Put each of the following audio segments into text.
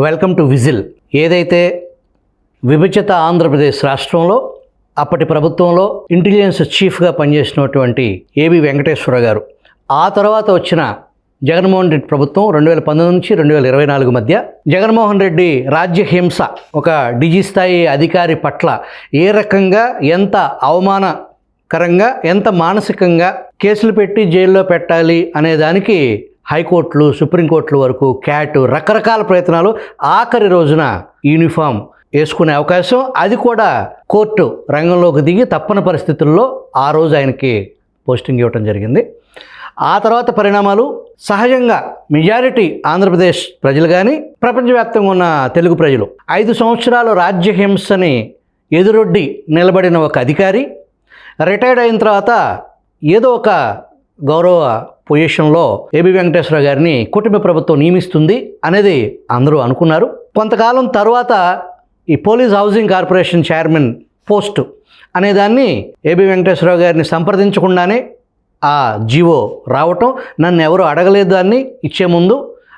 Welcome to whistle. ఏదైతే విభజిత ఆంధ్రప్రదేశ్ రాష్ట్రంలో అప్పటి ప్రభుత్వంలో ఇంటెలిజెన్స్ చీఫ్గా పనిచేసినటువంటి ఏబి వెంకటేశ్వర గారు, ఆ తర్వాత వచ్చిన జగన్మోహన్ రెడ్డి ప్రభుత్వం 2019 నుంచి 2024 మధ్య జగన్మోహన్ రెడ్డి రాజ్యహింస ఒక డీజీ స్థాయి అధికారి పట్ల ఏ రకంగా ఎంత అవమానకరంగా ఎంత మానసికంగా కేసులు పెట్టి జైల్లో పెట్టాలి అనే దానికి హైకోర్టులు సుప్రీంకోర్టుల వరకు క్యాట్ రకరకాల ప్రయత్నాలు, ఆఖరి రోజున యూనిఫామ్ వేసుకునే అవకాశం, అది కూడా కోర్టు రంగంలోకి దిగి తప్పని పరిస్థితుల్లో ఆ రోజు ఆయనకి పోస్టింగ్ ఇవ్వటం జరిగింది. ఆ తర్వాత పరిణామాలు సహజంగా మెజారిటీ ఆంధ్రప్రదేశ్ ప్రజలు కానీ ప్రపంచవ్యాప్తంగా ఉన్న తెలుగు ప్రజలు 5 సంవత్సరాలు రాజ్యహింసని ఎదురొడ్డి నిలబడిన ఒక అధికారి రిటైర్డ్ అయిన తర్వాత ఏదో ఒక గౌరవ పొజిషన్లో ఏబి వెంకటేశ్వర గారిని కుటుంబ ప్రభుత్వం నియమిస్తుంది అనేది అందరూ అనుకున్నారు. కొంతకాలం తర్వాత ఈ police housing corporation chairman post అనేదాన్ని ఏబి వెంకటేశ్వర గారిని సంప్రదించకుండానే ఆ జీవో రావటం, నన్ను ఎవరు అడగలేదు దాన్ని ఇచ్చే ముందు,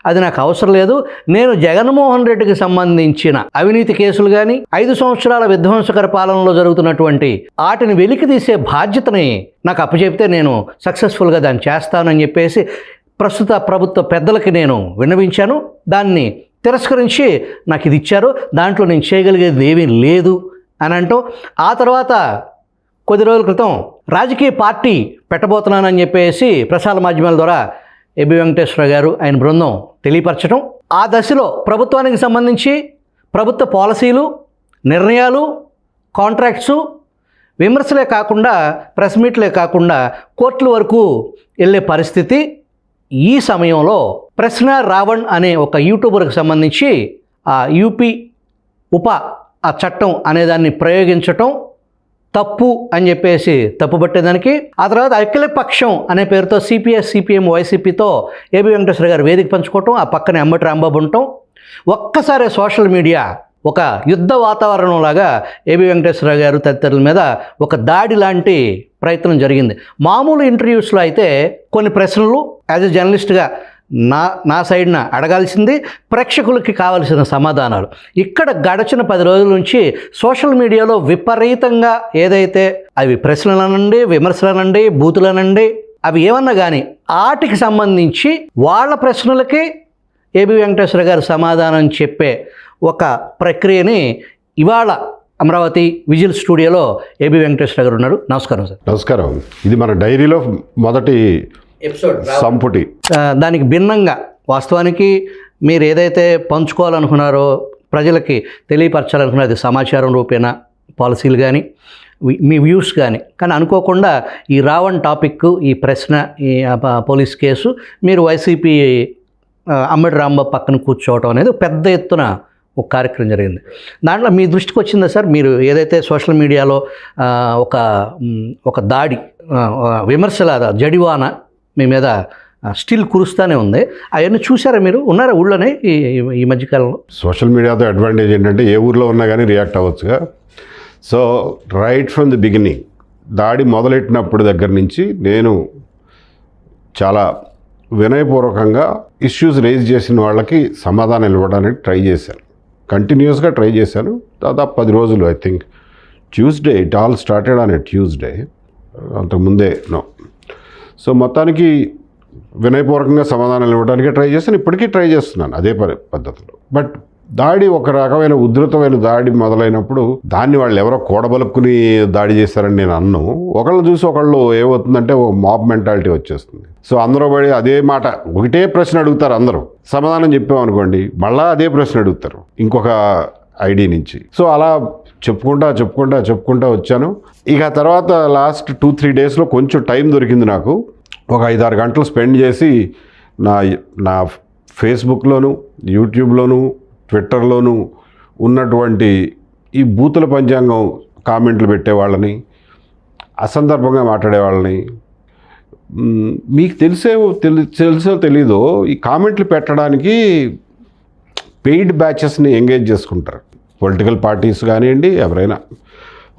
అది నాకు అవసరం లేదు, నేను జగన్మోహన్ రెడ్డికి సంబంధించిన అవినీతి కేసులు కానీ 5 సంవత్సరాల విధ్వంసకర పాలనలో జరుగుతున్నటువంటి వాటిని వెలికి తీసే బాధ్యతని నాకు అప్పచెప్తే నేను సక్సెస్ఫుల్గా దాన్ని చేస్తానని చెప్పేసి ప్రస్తుత ప్రభుత్వ పెద్దలకి నేను విన్నవించాను. దాన్ని తిరస్కరించి నాకు ఇది ఇచ్చారు, దాంట్లో నేను చేయగలిగేది ఏమీ లేదు అని అంటూ, ఆ తర్వాత కొద్ది రోజుల క్రితం రాజకీయ పార్టీ పెట్టబోతున్నానని చెప్పేసి ప్రసార మాధ్యమాల ద్వారా ఏబి వెంకటేశ్వర గారు ఆయన బృందం తెలియపరచడం, ఆ దశలో ప్రభుత్వానికి సంబంధించి ప్రభుత్వ పాలసీలు, నిర్ణయాలు, కాంట్రాక్ట్సు, విమర్శలే కాకుండా ప్రెస్ మీట్లే కాకుండా కోర్టుల వరకు వెళ్ళే పరిస్థితి. ఈ సమయంలో ప్రశ్న రావణ్ అనే ఒక యూట్యూబర్కి సంబంధించి ఆ యూపీ ఆ చట్టం అనేదాన్ని ప్రయోగించటం తప్పు అని చెప్పేసి తప్పుపట్టేదానికి, ఆ తర్వాత అఖిలపక్షం అనే పేరుతో సిపిఎస్ సిపిఎం వైసీపీతో ఏబి వెంకటేశ్వర గారు వేదిక పంచుకోవటం, ఆ పక్కన అంబటి రాంబాబు ఉండటం, ఒక్కసారి సోషల్ మీడియా ఒక యుద్ధ వాతావరణంలాగా ఏబి వెంకటేశ్వర గారు తదితరుల మీద ఒక దాడి లాంటి ప్రయత్నం జరిగింది. మామూలు ఇంటర్వ్యూస్లో అయితే కొన్ని ప్రశ్నలు యాజ్ ఎ జర్నలిస్ట్గా నా సైడ్న అడగాల్సింది, ప్రేక్షకులకి కావలసిన సమాధానాలు. ఇక్కడ గడిచిన 10 రోజుల నుంచి సోషల్ మీడియాలో విపరీతంగా ఏదైతే అవి ప్రశ్నలనండి, విమర్శలనండి, బూతులనండి, అవి ఏమన్నా కానీ వాటికి సంబంధించి వాళ్ళ ప్రశ్నలకి ఏబి వెంకటేశ్వర గారు సమాధానం చెప్పే ఒక ప్రక్రియని ఇవాళ అమరావతి విజిల్ స్టూడియోలో ఏబి వెంకటేశ్వర గారు ఉన్నారు. నమస్కారం సార్. నమస్కారం. ఇది మన డైరీలో మొదటి ఎపిసోడ్ సంపుటి. దానికి భిన్నంగా వాస్తవానికి మీరు ఏదైతే పంచుకోవాలనుకున్నారో, ప్రజలకి తెలియపరచాలనుకున్నది సమాచారం రూపేణా, పాలసీలు కానీ మీ వ్యూస్ కానీ అనుకోకుండా ఈ రావణ్ టాపిక్, ఈ ప్రశ్న, ఈ పోలీస్ కేసు, మీరు వైసీపీ అంబటి రాంబాబు పక్కన కూర్చోవటం అనేది పెద్ద ఎత్తున ఒక కార్యక్రమం జరిగింది. దాంట్లో మీ దృష్టికి వచ్చిందా సార్, మీరు ఏదైతే సోషల్ మీడియాలో ఒక దాడి, విమర్శల జడివాన మీ మీద స్టిల్ కురుస్తూనే ఉంది, అవన్నీ చూసారా? మీరు ఉన్నారా ఊళ్ళోనే ఈ మధ్యకాలంలో? సోషల్ మీడియాతో అడ్వాంటేజ్ ఏంటంటే ఏ ఊర్లో ఉన్నా కానీ రియాక్ట్ అవ్వచ్చుగా. So right from the beginning, దాడి మొదలెట్టినప్పుడు దగ్గర నుంచి నేను చాలా వినయపూర్వకంగా ఇష్యూస్ రేజ్ చేసిన వాళ్ళకి సమాధానం ఇవ్వడానికి ట్రై చేశాను. కంటిన్యూస్గా ట్రై చేశాను. దాదాపు 10 రోజులు. I think Tuesday, it all started on a Tuesday, అంతకుముందే నో. సో మొత్తానికి వినయపూర్వకంగా సమాధానాలు ఇవ్వడానికే ట్రై చేశాను, ఇప్పటికీ ట్రై చేస్తున్నాను అదే పద్ధతిలో. బట్ దాడి ఒక రకమైన ఉధృతమైన దాడి మొదలైనప్పుడు దాన్ని వాళ్ళు ఎవరో కూడబలుక్కుని దాడి చేశారని నేను అన్ను. ఒకళ్ళు చూసి ఒకళ్ళు ఏమవుతుందంటే ఓ మాబ్ మెంటాలిటీ వచ్చేస్తుంది. సో అందరూ పడి అదే మాట, ఒకటే ప్రశ్న అడుగుతారు, అందరూ సమాధానం చెప్పామనుకోండి మళ్ళీ అదే ప్రశ్న అడుగుతారు ఇంకొక ఐడి నుంచి. సో అలా చెప్పుకుంటా వచ్చాను. ఇక తర్వాత లాస్ట్ 2-3 డేస్లో కొంచెం టైం దొరికింది నాకు. ఒక 5-6 గంటలు స్పెండ్ చేసి నా ఫేస్బుక్లోను, యూట్యూబ్లోను, ట్విట్టర్లోను ఉన్నటువంటి ఈ బూతుల పంచాంగం కామెంట్లు పెట్టేవాళ్ళని, అసందర్భంగా మాట్లాడేవాళ్ళని, మీకు తెలుసో తెలీదో ఈ కామెంట్లు పెట్టడానికి పెయిడ్ బ్యాచెస్ని ఎంగేజ్ చేసుకుంటారు. పొలిటికల్ పార్టీస్ కానివ్వండి, ఎవరైనా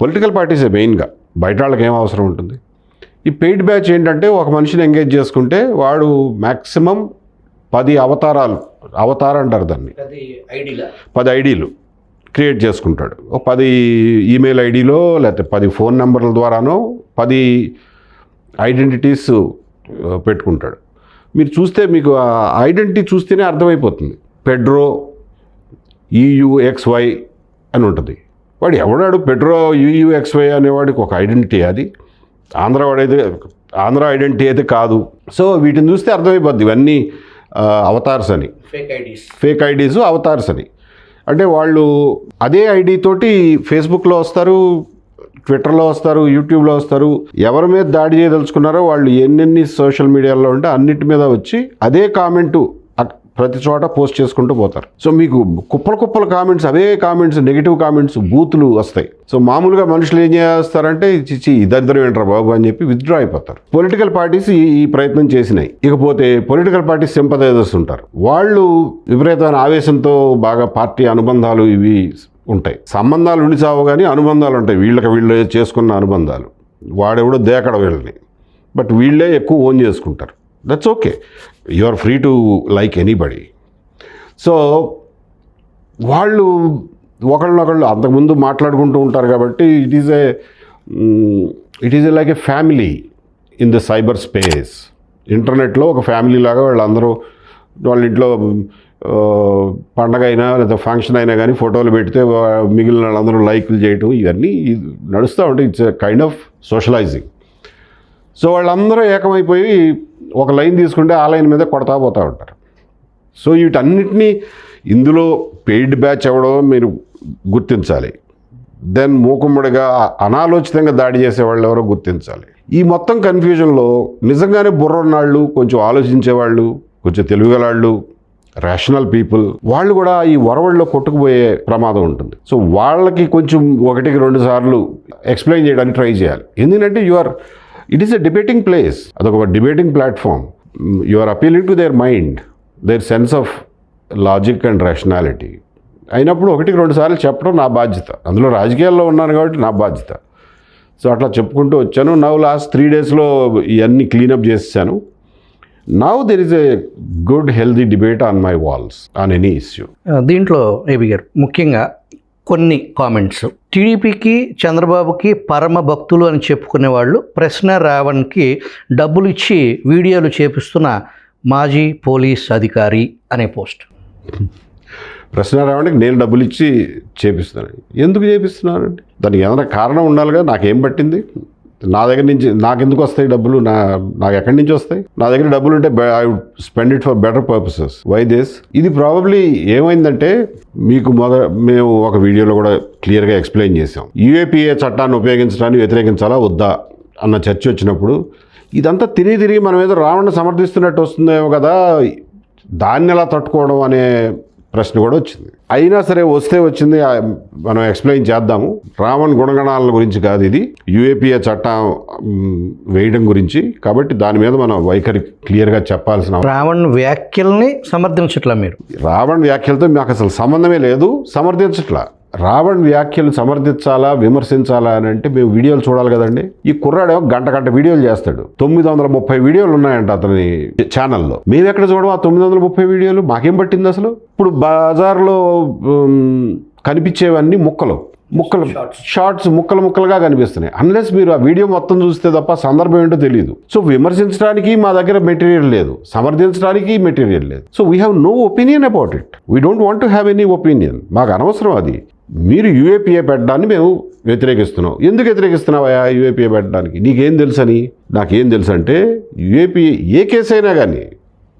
పొలిటికల్ పార్టీసే మెయిన్గా, బయట వాళ్ళకి ఏం అవసరం ఉంటుంది. ఈ పెయిడ్ బ్యాచ్ ఏంటంటే ఒక మనిషిని ఎంగేజ్ చేసుకుంటే వాడు మ్యాక్సిమం 10 అవతారం అంటారు దాన్ని, 10 ఐడీలు క్రియేట్ చేసుకుంటాడు. ఒక 10 ఈమెయిల్ ఐడీలో లేకపోతే 10 ఫోన్ నెంబర్ల ద్వారానో 10 ఐడెంటిటీస్ పెట్టుకుంటాడు. మీరు చూస్తే మీకు ఆ ఐడెంటిటీ చూస్తేనే అర్థమైపోతుంది. పెడ్రో EUXY అని ఉంటుంది. వాడు ఎవడాడు పెడ్రో EUXY అనేవాడికి ఒక ఐడెంటిటీ, అది ఆంధ్ర ఐడెంటిటీ అయితే కాదు. సో వీటిని చూస్తే అర్థమైపోద్ది ఇవన్నీ అవతార్స్ అని, ఫేక్ ఐడీస్ అవతార్స్ అని. అంటే వాళ్ళు అదే ఐడి తోటి ఫేస్బుక్లో వస్తారు, ట్విట్టర్లో వస్తారు, యూట్యూబ్లో వస్తారు. ఎవరి మీద దాడి చేయదలుచుకున్నారో వాళ్ళు ఎన్నెన్ని సోషల్ మీడియాలో ఉంటే అన్నిటి మీద వచ్చి అదే కామెంటు ప్రతి చోట పోస్ట్ చేసుకుంటూ పోతారు. సో మీకు కుప్పల కామెంట్స్, అవే కామెంట్స్, నెగిటివ్ కామెంట్స్, బూతులు వస్తాయి. సో మామూలుగా మనుషులు ఏం చేస్తారంటే చిచ్చి ఇద్దరు ఏంట్రా బాబు అని చెప్పి విత్డ్రా అయిపోతారు. పొలిటికల్ పార్టీస్ ఈ ప్రయత్నం చేసినాయి. ఇకపోతే పొలిటికల్ పార్టీస్ సింపథైజర్స్ ఉంటారు. వాళ్ళు విపరీతమైన ఆవేశంతో బాగా పార్టీ అనుబంధాలు ఇవి ఉంటాయి. సంబంధాలు ఉండి చావు కానీ అనుబంధాలు ఉంటాయి. వీళ్ళు చేసుకున్న అనుబంధాలు, వాడెవడో దేకడ వీళ్ళని, బట్ వీళ్ళే ఎక్కువ ఓన్ చేసుకుంటారు. That's okay, you are free to like anybody. So వాళ్ళు ఒకళ్ళనొకళ్ళు అంతకుముందు మాట్లాడుకుంటూ ఉంటారు కాబట్టి it is a like a family in the cyber space. ఇంటర్నెట్లో ఒక ఫ్యామిలీ లాగా వాళ్ళందరూ వాళ్ళ ఇంట్లో పండగ అయినా లేదా ఫంక్షన్ అయినా కానీ ఫోటోలు పెడితే మిగిలిన వాళ్ళందరూ లైక్లు చేయటం ఇవన్నీ నడుస్తూ ఉంటాయి. It's a kind of socialising. So వాళ్ళందరూ ఏకమైపోయి ఒక లైన్ తీసుకుంటే ఆ లైన్ మీద కొడతా పోతూ ఉంటారు. సో వీటన్నిటినీ ఇందులో పెయిడ్ బ్యాచ్ ఎవడో మీరు గుర్తించాలి. దెన్ మూకుమ్మడిగా అనాలోచితంగా దాడి చేసేవాళ్ళు ఎవరో గుర్తించాలి. ఈ మొత్తం కన్ఫ్యూజన్లో నిజంగానే బుర్రన్నాళ్ళు, కొంచెం ఆలోచించేవాళ్ళు, కొంచెం తెలివిగలాళ్ళు, రేషనల్ పీపుల్, వాళ్ళు కూడా ఈ వరవడిలో కొట్టుకుపోయే ప్రమాదం ఉంటుంది. సో వాళ్ళకి కొంచెం 1-2 సార్లు ఎక్స్ప్లెయిన్ చేయడానికి ట్రై చేయాలి. ఎందుకంటే it is a debating place, అదొక debating platform. You are appealing to their mind, their sense of logic and rationality. అయినప్పుడు 1-2 సార్లు చెప్పడం నా బాధ్యత. అందులో రాజకీయాల్లో ఉన్నాను కాబట్టి నా బాధ్యత. సో అట్లా చెప్పుకుంటూ వచ్చాను. లాస్ట్ 3 డేస్లో ఇవన్నీ క్లీనప్ చేసేసాను. Now there is a good healthy debate on my walls on any issue. దీంట్లో ఏబీ గారు ముఖ్యంగా కొన్ని కామెంట్స్, టీడీపీకి చంద్రబాబుకి పరమ భక్తులు అని చెప్పుకునే వాళ్ళు ప్రశ్న రావణ్కి డబ్బులు ఇచ్చి వీడియోలు చేపిస్తున్న మాజీ పోలీస్ అధికారి అనే పోస్ట్. ప్రశ్న రావడానికి నేను డబ్బులు ఇచ్చి చేపిస్తున్నాను. ఎందుకు చేపిస్తున్నానండి? దానికి ఏమైనా కారణం ఉండాలిగా. నాకేం పట్టింది? నా దగ్గర నుంచి నాకెందుకు వస్తాయి డబ్బులు? నాకు ఎక్కడి నుంచి వస్తాయి? నా దగ్గర డబ్బులు ఉంటే I would spend it for better purposes. Why this? ఇది ప్రాబబ్లీ ఏమైందంటే మీకు మేము ఒక వీడియోలో కూడా క్లియర్గా ఎక్స్ప్లెయిన్ చేసాం. UAPA చట్టాన్ని ఉపయోగించడాన్ని వ్యతిరేకించాలా వద్దా అన్న చర్చ వచ్చినప్పుడు ఇదంతా తిరిగి మనం ఏదో రావణ్ణి సమర్థిస్తున్నట్టు వస్తుందేమో కదా, దాన్ని ఎలా తట్టుకోవడం అనే ప్రశ్న కూడా వచ్చింది. అయినా సరే వస్తే వచ్చింది, మనం ఎక్స్ప్లెయిన్ చేద్దాము. రావణ్ గుణగణాల గురించి కాదు, ఇది UAPA చట్టం వేయడం గురించి. కాబట్టి దాని మీద మనం వైఖరి క్లియర్గా చెప్పాల్సిన. రావణ్ వ్యాఖ్యల్ని సమర్థించట్లా మీరు? రావణ్ వ్యాఖ్యలతో మాకు అసలు సంబంధమే లేదు, సమర్థించట్లా. రావణ్ వ్యాఖ్యలు సమర్థించాలా విమర్శించాలా అని అంటే మేము వీడియోలు చూడాలి కదండి. ఈ కుర్రాడు గంట వీడియోలు చేస్తాడు. 930 వీడియోలు ఉన్నాయంట అతని ఛానల్లో. మేము ఎక్కడ చూడడం ఆ 930 వీడియోలు? మాకేం పట్టింది అసలు? ఇప్పుడు బజార్లో కనిపించేవన్నీ ముక్కలు షార్ట్స్ ముక్కలుగా కనిపిస్తున్నాయి. అన్లెస్ మీరు ఆ వీడియో మొత్తం చూస్తే తప్ప సందర్భం ఏంటో తెలియదు. సో విమర్శించడానికి మా దగ్గర మెటీరియల్ లేదు, సమర్థించడానికి మెటీరియల్ లేదు. So we have no opinion about it. We don't want to have any opinion. మాకు అనవసరం అది. మీరు UAPA పెట్టడాన్ని మేము వ్యతిరేకిస్తున్నాం. ఎందుకు వ్యతిరేకిస్తున్నావా UAPA పెట్టడానికి? నీకేం తెలుసని? నాకేం తెలుసు అంటే UAPA ఏ కేసు అయినా కానీ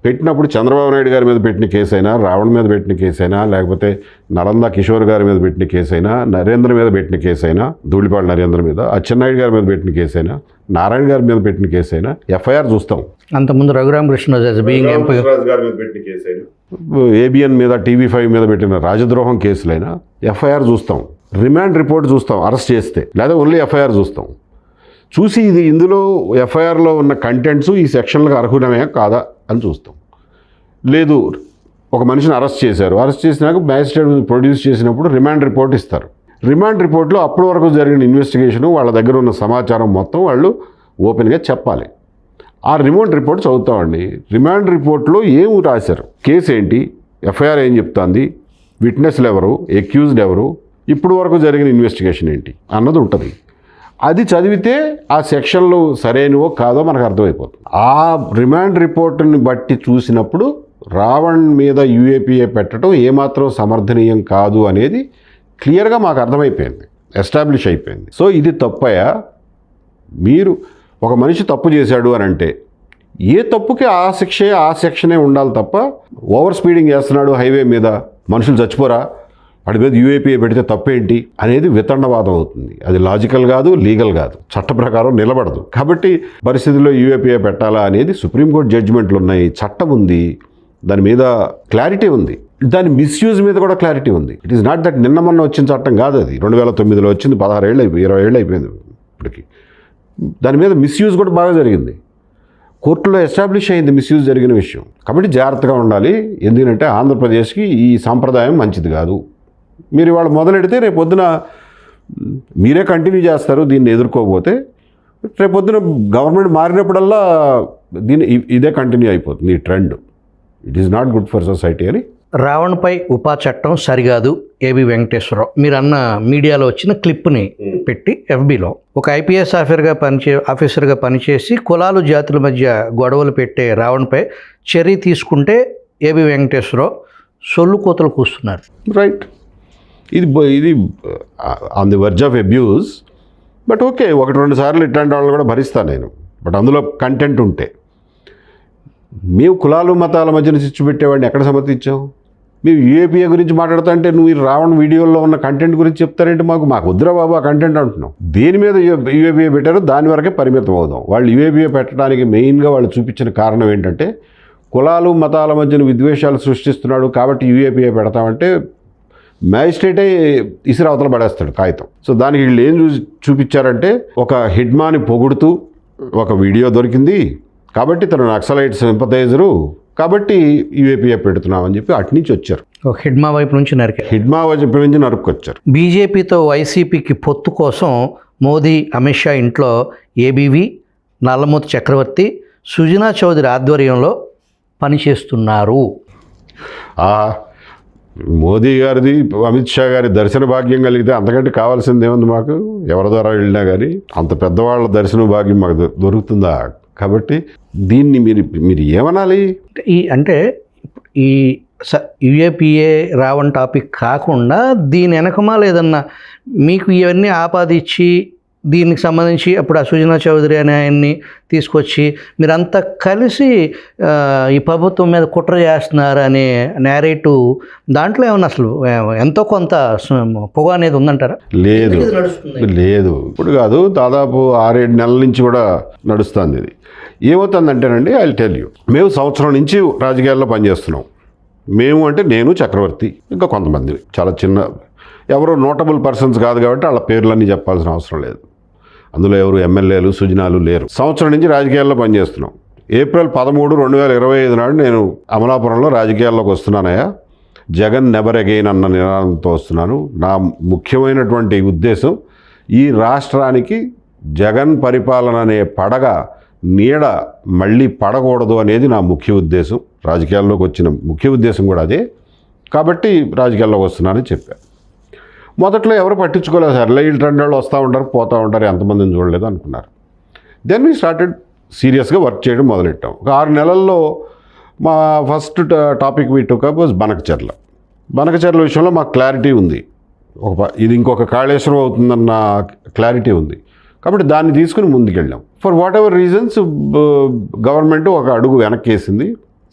పెట్టినప్పుడు చంద్రబాబు నాయుడు గారి మీద పెట్టిన కేసు అయినా, రావణ్ మీద పెట్టిన కేసు అయినా, లేకపోతే నలంద కిషోర్ గారి మీద పెట్టిన కేసు అయినా, నరేంద్ర మీద పెట్టిన కేసు అయినా, ధూళిపాడు నరేంద్ర మీద, అచ్చెన్నాయుడు గారి మీద పెట్టిన కేసు అయినా, నారాయణ గారి మీద పెట్టిన కేసు అయినా FIR చూస్తాం. అంతకుముందు రఘురామకృష్ణరాజు గారి మీద పెట్టిన కేసు అయినా, ABN మీద TV5 మీద పెట్టిన రాజద్రోహం కేసులైనా FIR చూస్తాం, రిమాండ్ రిపోర్ట్ చూస్తాం అరెస్ట్ చేస్తే, లేదా ఓన్లీ FIR చూస్తాం. చూసి ఇది ఇందులో FIRలో ఉన్న కంటెంట్స్ ఈ సెక్షన్లకు అర్హులమే కాదా అని చూస్తాం. లేదు, ఒక మనిషిని అరెస్ట్ చేశారు, అరెస్ట్ చేసినాక మ్యాజిస్ట్రేట్ ప్రొడ్యూస్ చేసినప్పుడు రిమాండ్ రిపోర్ట్ ఇస్తారు. రిమాండ్ రిపోర్ట్లో అప్పటి వరకు జరిగిన ఇన్వెస్టిగేషను, వాళ్ళ దగ్గర ఉన్న సమాచారం మొత్తం వాళ్ళు ఓపెన్గా చెప్పాలి. ఆ రిమాండ్ రిపోర్ట్ చదువుతామండి. రిమాండ్ రిపోర్ట్లో ఏం రాశారు, కేసు ఏంటి, ఎఫ్ఐఆర్ ఏం చెప్తోంది, విట్నెస్లు ఎవరు, ఎక్యూజ్డ్ ఎవరు, ఇప్పుడు వరకు జరిగిన ఇన్వెస్టిగేషన్ ఏంటి అన్నది ఉంటుంది. అది చదివితే ఆ సెక్షన్లు సరైనవో కాదో మనకు అర్థమైపోతుంది. ఆ రిమాండ్ రిపోర్ట్ని బట్టి చూసినప్పుడు రావణ్ మీద యూఏపీఏ పెట్టడం ఏమాత్రం సమర్థనీయం కాదు అనేది క్లియర్గా మాకు అర్థమైపోయింది, ఎస్టాబ్లిష్ అయిపోయింది. సో ఇది తప్పయా? మీరు ఒక మనిషి తప్పు చేశాడు అని అంటే ఏ తప్పుకి ఆ సెక్షనే ఉండాలి తప్ప ఓవర్ స్పీడింగ్ చేస్తున్నాడు హైవే మీద, మనుషులు చచ్చిపోరా, వాడి మీద యూఏపీఏ పెడితే తప్పేంటి అనేది వితండవాదం అవుతుంది. అది లాజికల్ కాదు, లీగల్ కాదు, చట్ట ప్రకారం నిలబడదు. కాబట్టి పరిస్థితుల్లో యూఏపీఏ పెట్టాలా అనేది సుప్రీంకోర్టు జడ్జిమెంట్లు ఉన్నాయి, చట్టం ఉంది, దాని మీద క్లారిటీ ఉంది, దాని మిస్యూజ్ మీద కూడా క్లారిటీ ఉంది. ఇట్ ఈస్ నాట్ దట్ నిన్న మొన్న వచ్చిన చట్టం కాదు, అది 2009లో వచ్చింది, 16 ఏళ్ళు అయిపోయి 20 ఏళ్ళు అయిపోయింది ఇప్పటికి. దాని మీద మిస్యూజ్ కూడా బాగా జరిగింది, కోర్టులో ఎస్టాబ్లిష్ అయింది మిస్యూజ్ జరిగిన విషయం. కాబట్టి జాగ్రత్తగా ఉండాలి. ఎందుకంటే ఆంధ్రప్రదేశ్కి ఈ సాంప్రదాయం మంచిది కాదు. మీరు ఇవాళ మొదలెడితే రేపొద్దున మీరే కంటిన్యూ చేస్తారు. దీన్ని ఎదుర్కోకపోతే రేపొద్దున గవర్నమెంట్ మారినప్పుడల్లా ఇదే కంటిన్యూ అయిపోతుంది ఈ trend. It is not good for society అని. రావణ్పై ఉపా చట్టం సరికాదు ఏబి వెంకటేశ్వరరావు మీరు అన్న మీడియాలో వచ్చిన క్లిప్ని పెట్టి FBలో ఒక IPS ఆఫీసర్గా పనిచేసి కులాలు జాతుల మధ్య గొడవలు పెట్టే రావణ్పై చర్య తీసుకుంటే ఏబి వెంకటేశ్వరరావు సొల్లు కోతలు కూస్తున్నారు. రైట్, ఇది on the verge of abuse. But okay, 1-2 సార్లు ఇట్లాంటి వాళ్ళు కూడా భరిస్తాను నేను. బట్ అందులో కంటెంట్ ఉంటే. మేము కులాలు మతాల మధ్యన చిచ్చు పెట్టేవాడిని ఎక్కడ సమర్థించాం? మేము యూఏపీఏ గురించి మాట్లాడుతా అంటే నువ్వు ఈ రావణ్ వీడియోలో ఉన్న కంటెంట్ గురించి చెప్తారంటే మాకు వద్దురా బాబు ఆ కంటెంట్ అంటున్నాం. దేని మీద యూఏపీఏ పెట్టారో దాని వరకే పరిమితం అవుదాం. వాళ్ళు యూఏపీఏ పెట్టడానికి మెయిన్గా వాళ్ళు చూపించిన కారణం ఏంటంటే కులాలు మతాల మధ్యన విద్వేషాలు సృష్టిస్తున్నాడు కాబట్టి యూఏపీఏ పెడతామంటే మ్యాజిస్ట్రేటే ఇసిరావతల పడేస్తాడు కాగితం. సో దానికి వీళ్ళు ఏం చూపించారంటే ఒక హిడ్మాని పొగుడుతూ ఒక వీడియో దొరికింది కాబట్టి తను నక్సలైట్ సింపథైజరు కాబట్టి యూఏపీఏ పెడుతున్నామని చెప్పి అటు నుంచి వచ్చారు. హిడ్మా వైపు నుంచి నరుక్కొచ్చారు. బీజేపీతో వైసీపీకి పొత్తు కోసం మోదీ అమిత్ షా ఇంట్లో ఏబీవీ, నల్లమూతి చక్రవర్తి, సుజనా చౌదరి ఆధ్వర్యంలో పనిచేస్తున్నారు. మోదీ గారిది అమిత్ షా గారి దర్శన భాగ్యం కలిగితే అంతకంటే కావాల్సింది ఏముంది మాకు? ఎవరి ద్వారా వెళ్ళినా కానీ అంత పెద్దవాళ్ళ దర్శన భాగ్యం మాకు దొరుకుతుందా? కాబట్టి దీన్ని మీరు ఏమనాలి? ఈ యూఏపీఏ రావణ్ టాపిక్ కాకుండా దీని వెనకమాల ఏదన్నా మీకు ఇవన్నీ ఆపాదించి దీనికి సంబంధించి అప్పుడు ఆ సుజనా చౌదరి అనే ఆయన్ని తీసుకొచ్చి మీరంతా కలిసి ఈ ప్రభుత్వం మీద కుట్ర చేస్తున్నారు అనే నేరేటివ్ దాంట్లో ఏమన్నా అసలు ఎంతో కొంత పొగ అనేది ఉందంటారా? లేదు ఇప్పుడు కాదు, దాదాపు 6-7 నెలల నుంచి కూడా నడుస్తుంది. ఇది ఏమవుతుందంటేనండి, ఐ విల్ టెల్ యూ. మేము సంవత్సరం నుంచి రాజకీయాల్లో పనిచేస్తున్నాం. మేము అంటే నేను, చక్రవర్తి, ఇంకా కొంతమంది చాలా చిన్న ఎవరో నోటబుల్ పర్సన్స్ కాదు కాబట్టి వాళ్ళ పేర్లన్నీ చెప్పాల్సిన అవసరం లేదు. అందులో ఎవరు ఎమ్మెల్యేలు సుజనాలు లేరు. సంవత్సరం నుంచి రాజకీయాల్లో పనిచేస్తున్నాం. ఏప్రిల్ 13, 2025 నాడు నేను అమలాపురంలో రాజకీయాల్లోకి వస్తున్నానయ్యా. జగన్ నెవర్ అగైన్ అన్న నినాదంతో వస్తున్నాను. నా ముఖ్యమైనటువంటి ఉద్దేశం ఈ రాష్ట్రానికి జగన్ పరిపాలన అనే పడగ నీడ మళ్ళీ పడకూడదు అనేది నా ముఖ్య ఉద్దేశం. రాజకీయాల్లోకి వచ్చిన ముఖ్య ఉద్దేశం కూడా అదే. కాబట్టి రాజకీయాల్లోకి వస్తున్నానని చెప్పాను. మొదట్లో ఎవరు పట్టించుకోలేదు, సార్ వీళ్ళు 2 వాళ్ళు వస్తూ ఉంటారు పోతూ ఉంటారు, ఎంతమందిని చూడలేదు అనుకున్నారు. దెన్ వీ స్టార్టెడ్ సీరియస్గా వర్క్ చేయడం మొదలెట్టాం. ఒక 6 నెలల్లో మా first topic we took up was Banakacherla విషయంలో మాకు క్లారిటీ ఉంది. ఇది ఇంకొక కాళేశ్వరం అవుతుందన్న క్లారిటీ ఉంది. కాబట్టి దాన్ని తీసుకుని ముందుకెళ్ళాం. For whatever reasons government ఒక అడుగు వెనక్కేసింది.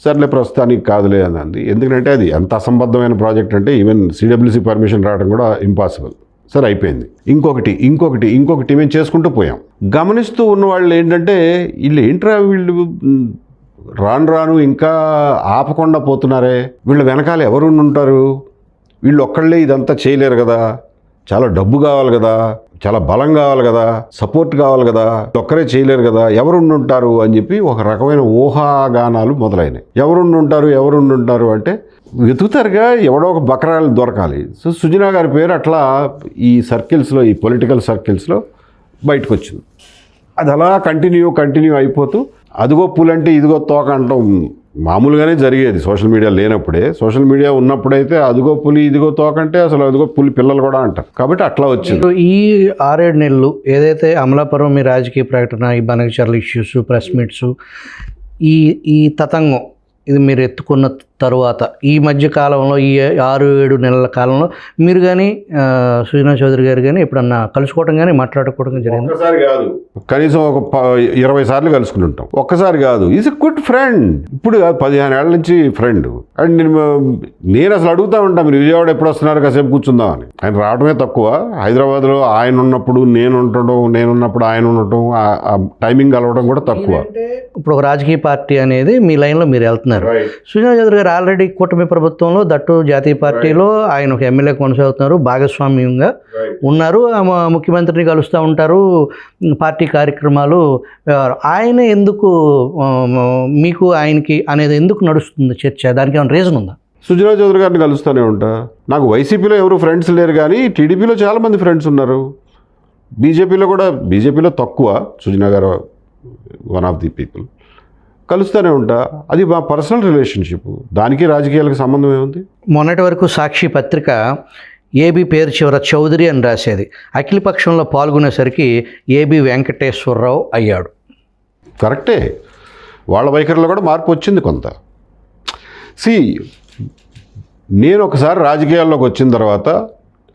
సర్లే ప్రస్తుతానికి కాదులే అని అంది. ఎందుకంటే అది ఎంత అసంబద్ధమైన ప్రాజెక్ట్ అంటే ఈవెన్ CWC పర్మిషన్ రావడం కూడా ఇంపాసిబుల్. సరే అయిపోయింది. ఇంకొకటి మేము చేసుకుంటూ పోయాం. గమనిస్తూ ఉన్న వాళ్ళు ఏంటంటే వీళ్ళు రాను ఇంకా ఆపకుండా పోతున్నారే, వీళ్ళ వెనకాల ఎవరు ఉంటారు, వీళ్ళు ఒక్కళ్ళే ఇదంతా చేయలేరు కదా, చాలా డబ్బు కావాలి కదా, చాలా బలం కావాలి కదా, సపోర్ట్ కావాలి కదా, ఒక్కరే చేయలేరు కదా, ఎవరుండుంటారు అని చెప్పి ఒక రకమైన ఊహాగానాలు మొదలైనవి. ఎవరుండుంటారు అంటే వెతుకుతారుగా, ఎవడో ఒక బకరాలు దొరకాలి. సో సుజనా గారి పేరు అట్లా ఈ సర్కిల్స్లో, ఈ పొలిటికల్ సర్కిల్స్లో బయటకు వచ్చింది. అది అలా కంటిన్యూ అయిపోతూ అదిగో పులి అంటే ఇదిగో తోక అంటాం మామూలుగానే జరిగేది సోషల్ మీడియా లేనప్పుడే. సోషల్ మీడియా ఉన్నప్పుడైతే అదిగో పులి ఇదిగో తోక అంటే అసలు అదిగో పులి పిల్లలు కూడా అంటారు. కాబట్టి అట్లా వచ్చింది. మీరు ఈ 6-7 నెలలు ఏదైతే అమలాపురం మీ రాజకీయ ప్రకటన, ఈ బనకచర్ల ఇష్యూస్, ప్రెస్ మీట్స్, ఈ తతంగం ఇది మీరు ఎత్తుకున్న తరువాత ఈ మధ్య కాలంలో ఈ 6-7 నెలల కాలంలో మీరు కానీ సుజనా చౌదరి గారు కానీ ఎప్పుడన్నా కలుసుకోవడం కానీ మాట్లాడుకోవడం జరిగింది? ఒక్కసారి కాదు, కనీసం ఒక 20 సార్లు కలుసుకుని ఉంటాం. ఒక్కసారి కాదు, ఈజ్ ఎ గుడ్ ఫ్రెండ్. ఇప్పుడు కాదు, 15 ఏళ్ళ నుంచి ఫ్రెండ్. అండ్ నేను అసలు అడుగుతా ఉంటాను, మీరు విజయవాడ ఎప్పుడు వస్తున్నారు కాసేపు కూర్చుందామని. ఆయన రావడమే తక్కువ. హైదరాబాద్లో ఆయన ఉన్నప్పుడు నేను ఉండటం, నేనున్నప్పుడు ఆయన ఉండటం, ఆ టైమింగ్ కలవడం కూడా తక్కువ. ఇప్పుడు ఒక రాజకీయ పార్టీ అనేది మీ లైన్లో మీరు వెళ్తున్నారు. సుజనా చౌదరి గారు ఆల్రెడీ కూటమి ప్రభుత్వంలో, దట్టు జాతీయ పార్టీలో ఆయన ఒక ఎమ్మెల్యే కొనసాగుతున్నారు, భాగస్వామ్యంగా ఉన్నారు, ముఖ్యమంత్రిని కలుస్తూ ఉంటారు, పార్టీ కార్యక్రమాలు. ఆయన ఎందుకు మీకు ఆయనకి అనేది ఎందుకు నడుస్తుంది చర్చ? దానికి ఏమైనా రీజన్ ఉందా? సుజనా చౌదరి గారిని కలుస్తూనే ఉంటా. నాకు వైసీపీలో ఎవరు ఫ్రెండ్స్ లేరు, కానీ టీడీపీలో చాలామంది ఫ్రెండ్స్ ఉన్నారు. బీజేపీలో తక్కువ. సుజనా గారు వన్ ఆఫ్ ది పీపుల్. కలుస్తూనే ఉంటా. అది మా పర్సనల్ రిలేషన్షిప్. దానికి రాజకీయాలకు సంబంధం ఏముంది? మొన్నటి వరకు సాక్షి పత్రిక ఏబీ పేరు చివర చౌదరి అని రాసేది. అఖిలపక్షంలో పాల్గొనేసరికి ఏబీ వెంకటేశ్వరరావు అయ్యాడు. కరెక్టే, వాళ్ళ వైఖరిలో కూడా మార్పు వచ్చింది కొంత. నేను ఒకసారి రాజకీయాల్లోకి వచ్చిన తర్వాత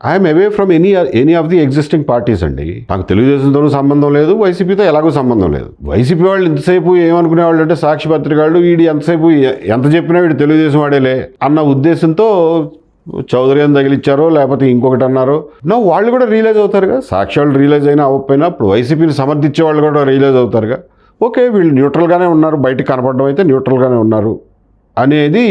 I'm away from any of the existing parties అండి. నాకు తెలుగుదేశంతోనూ సంబంధం లేదు, వైసీపీతో ఎలాగో సంబంధం లేదు. వైసీపీ వాళ్ళు ఇంతసేపు ఏమనుకునేవాళ్ళు అంటే, సాక్షి పత్రిక వాళ్ళు వీడి ఎంతసేపు ఎంత చెప్పినా వీడు తెలుగుదేశం వాడేలే అన్న ఉద్దేశంతో చౌదరి అని తగిలిచ్చారో లేకపోతే ఇంకొకటి అన్నారో. వాళ్ళు కూడా రియలైజ్ అవుతారుగా. సాక్షి వాళ్ళు రియలైజ్ అయినా అవ్వకపోయినా ఇప్పుడు వైసీపీని సమర్థించే వాళ్ళు కూడా రియలైజ్ అవుతారుగా. ఓకే, వీళ్ళు న్యూట్రల్గానే ఉన్నారు, బయటికి కనపడడం అయితే న్యూట్రల్గానే ఉన్నారు అనేది